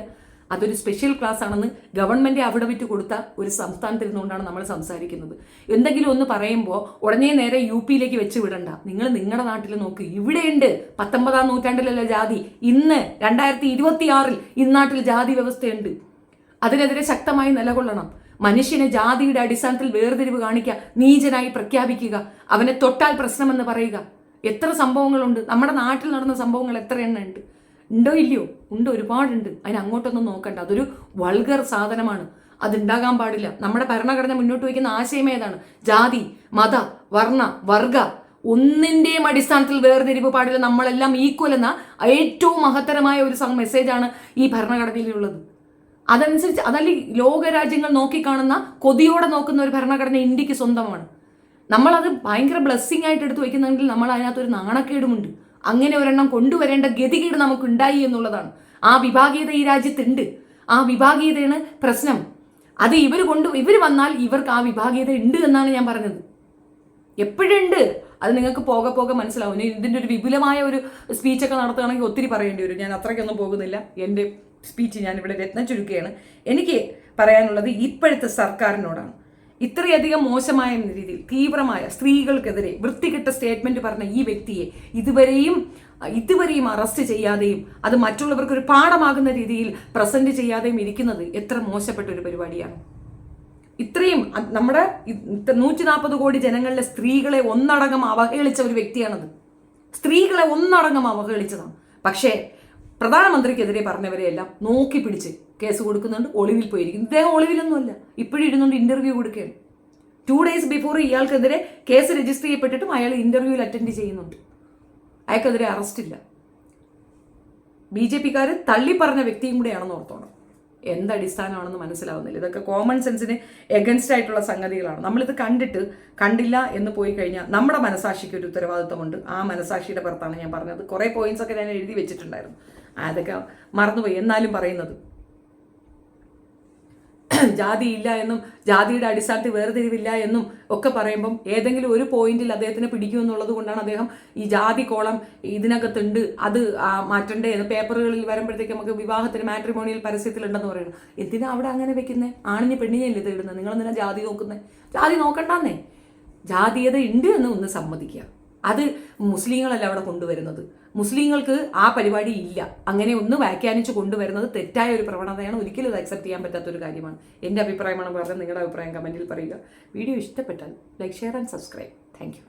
അതൊരു സ്പെഷ്യൽ ക്ലാസ് ആണെന്ന് ഗവൺമെന്റ് അവിടെ വിറ്റ് കൊടുത്ത ഒരു സംസ്ഥാനത്തിരുന്നുകൊണ്ടാണ് നമ്മൾ സംസാരിക്കുന്നത്. എന്തെങ്കിലും ഒന്ന് പറയുമ്പോൾ ഉടനെ നേരെ UP-യിലേക്ക് വെച്ച് വിടണ്ട. നിങ്ങൾ നിങ്ങളുടെ നാട്ടിൽ നോക്ക്. ഇവിടെയുണ്ട്. 19-ാം നൂറ്റാണ്ടിലല്ല ജാതി. ഇന്ന് 2026 ഇന്നാട്ടിൽ ജാതി വ്യവസ്ഥയുണ്ട്. അതിനെതിരെ ശക്തമായി നിലകൊള്ളണം. മനുഷ്യനെ ജാതിയുടെ അടിസ്ഥാനത്തിൽ വേർതിരിവ് കാണിക്കുക, നീചനായി പ്രഖ്യാപിക്കുക, അവനെ തൊട്ടാൽ പ്രശ്നമെന്ന് പറയുക. എത്ര സംഭവങ്ങളുണ്ട്. നമ്മുടെ നാട്ടിൽ നടന്ന സംഭവങ്ങൾ എത്ര എണ്ണം ഉണ്ട്? ഉണ്ടോ ഇല്ലയോ? ഉണ്ട്, ഒരുപാടുണ്ട്. അതിന് അങ്ങോട്ടൊന്നും നോക്കണ്ട. അതൊരു വൾഗർ സാധനമാണ്. അതുണ്ടാകാൻ പാടില്ല. നമ്മുടെ ഭരണഘടന മുന്നോട്ട് വയ്ക്കുന്ന ആശയം ഏതാണ്? ജാതി, മത, വർണ്ണ, വർഗ ഒന്നിൻ്റെയും അടിസ്ഥാനത്തിൽ വേർതിരിവ് പാടില്ല. നമ്മളെല്ലാം ഈക്വൽ എന്ന ഏറ്റവും മഹത്തരമായ ഒരു മെസ്സേജാണ് ഈ ഭരണഘടനയിലുള്ളത്. അതനുസരിച്ച് അതല്ല ലോകരാജ്യങ്ങൾ നോക്കിക്കാണുന്ന, കൊതിയോടെ നോക്കുന്ന ഒരു ഭരണഘടന ഇന്ത്യക്ക് സ്വന്തമാണ്. നമ്മളത് ഭയങ്കര ബ്ലെസ്സിങ് ആയിട്ട് എടുത്ത് വയ്ക്കുന്നെങ്കിൽ നമ്മൾ അതിനകത്തൊരു നാണക്കേടുമുണ്ട്. അങ്ങനെ ഒരെണ്ണം കൊണ്ടുവരേണ്ട ഗതികേട് നമുക്കുണ്ടായി എന്നുള്ളതാണ്. ആ വിഭാഗീയത ഈ രാജ്യത്തുണ്ട്. ആ വിഭാഗീയതയാണ് പ്രശ്നം. അത് ഇവർ വന്നാൽ ഇവർക്ക് ആ വിഭാഗീയത ഉണ്ട് എന്നാണ് ഞാൻ പറഞ്ഞത്. എപ്പോഴുണ്ട് അത് നിങ്ങൾക്ക് പോകെ പോകെ മനസ്സിലാവും. ഇതിൻ്റെ ഒരു വിപുലമായ ഒരു സ്പീച്ചൊക്കെ നടത്തുകയാണെങ്കിൽ ഒത്തിരി പറയേണ്ടി വരും. ഞാൻ അത്രയ്ക്കൊന്നും പോകുന്നില്ല. എൻ്റെ സ്പീച്ച് ഞാനിവിടെ രത്നം ചുരുക്കുകയാണ്. എനിക്ക് പറയാനുള്ളത് ഇപ്പോഴത്തെ സർക്കാരിനോടാണ്. ഇത്രയധികം മോശമായ രീതിയിൽ തീവ്രമായ സ്ത്രീകൾക്കെതിരെ വൃത്തികെട്ട സ്റ്റേറ്റ്മെന്റ് പറഞ്ഞ ഈ വ്യക്തിയെ ഇതുവരെയും അറസ്റ്റ് ചെയ്യാതെയും അത് മറ്റുള്ളവർക്ക് ഒരു പാഠമാകുന്ന രീതിയിൽ പ്രസന്റ് ചെയ്യാതെയും ഇരിക്കുന്നത് എത്ര മോശപ്പെട്ട ഒരു പരിപാടിയാണ്. ഇത്രയും നമ്മുടെ 140 കോടി ജനങ്ങളിലെ സ്ത്രീകളെ ഒന്നടങ്കം അവഹേളിച്ച ഒരു വ്യക്തിയാണത്. സ്ത്രീകളെ ഒന്നടങ്കം അവഹേളിച്ചതാണ്. പക്ഷേ പ്രധാനമന്ത്രിക്കെതിരെ പറഞ്ഞവരെയെല്ലാം നോക്കി പിടിച്ച് കേസ് കൊടുക്കുന്നുണ്ട്. ഒളിവിൽ പോയിരിക്കുന്നു. ഇദ്ദേഹം ഒളിവിലൊന്നുമല്ല, ഇപ്പോഴും ഇരുന്നുകൊണ്ട് ഇന്റർവ്യൂ കൊടുക്കുകയാണ്. 2 days ബിഫോർ ഇയാൾക്കെതിരെ കേസ് രജിസ്റ്റർ ചെയ്യപ്പെട്ടിട്ടും അയാൾ ഇന്റർവ്യൂവിൽ അറ്റൻഡ് ചെയ്യുന്നുണ്ട്. അയാൾക്കെതിരെ അറസ്റ്റില്ല. BJP-ക്കാർ തള്ളി പറഞ്ഞ വ്യക്തിയും കൂടെയാണെന്ന് ഓർത്തോണം. എന്തടിസ്ഥാനമാണെന്ന് മനസ്സിലാവുന്നില്ല. ഇതൊക്കെ കോമൺ സെൻസിന് എഗൻസ്റ്റ് ആയിട്ടുള്ള സംഗതികളാണ്. നമ്മളിത് കണ്ടില്ല എന്ന് പോയി കഴിഞ്ഞാൽ നമ്മുടെ മനസാക്ഷിക്ക് ഒരു ഉത്തരവാദിത്വമുണ്ട്. ആ മനസാക്ഷിയുടെ പുറത്താണ് ഞാൻ പറഞ്ഞത്. കുറേ പോയിന്റ്സ് ഒക്കെ ഞാൻ എഴുതി വെച്ചിട്ടുണ്ടായിരുന്നു. അതൊക്കെ മറന്നുപോയി. എന്നാലും പറയുന്നത് ജാതിയില്ല എന്നും ജാതിയുടെ അടിസ്ഥാനത്തിൽ വേർതിരിവില്ല എന്നും ഒക്കെ പറയുമ്പം ഏതെങ്കിലും ഒരു പോയിന്റിൽ അദ്ദേഹത്തിന് പിടിക്കുമെന്നുള്ളത് കൊണ്ടാണ് അദ്ദേഹം ഈ ജാതി കോളം ഇതിനകത്തുണ്ട്, അത് മാറ്റണ്ടേ എന്ന് പേപ്പറുകളിൽ വരുമ്പോഴത്തേക്ക് നമുക്ക് വിവാഹത്തിന് മാട്രിമോണിയൽ പരസ്യത്തിലുണ്ടെന്ന് പറയുന്നത്. എന്തിനാ അവിടെ അങ്ങനെ വെക്കുന്നത്? ആണിന് പെണ്ണിനെയല്ലേ ഇത് ഇടുന്നത്? നിങ്ങളെന്തിനാ ജാതി നോക്കുന്നത്? ജാതി നോക്കണ്ടെന്നേ. ജാതീയത ഉണ്ട് എന്ന് ഒന്ന് സമ്മതിക്കുക. അത് മുസ്ലിങ്ങളല്ല അവിടെ കൊണ്ടുവരുന്നത്. മുസ്ലിങ്ങൾക്ക് ആ പരിപാടി ഇല്ല. അങ്ങനെ ഒന്ന് വ്യാഖ്യാനിച്ച് കൊണ്ടുവരുന്നത് തെറ്റായ ഒരു പ്രവണതയാണ്. ഒരിക്കലും അത് അക്സെപ്റ്റ് ചെയ്യാൻ പറ്റാത്തൊരു കാര്യമാണ്. എൻ്റെ അഭിപ്രായമാണ് പറഞ്ഞത്. നിങ്ങളുടെ അഭിപ്രായം കമൻറ്റിൽ പറയുക. വീഡിയോ ഇഷ്ടപ്പെട്ടാൽ like, share and subscribe. Thank you.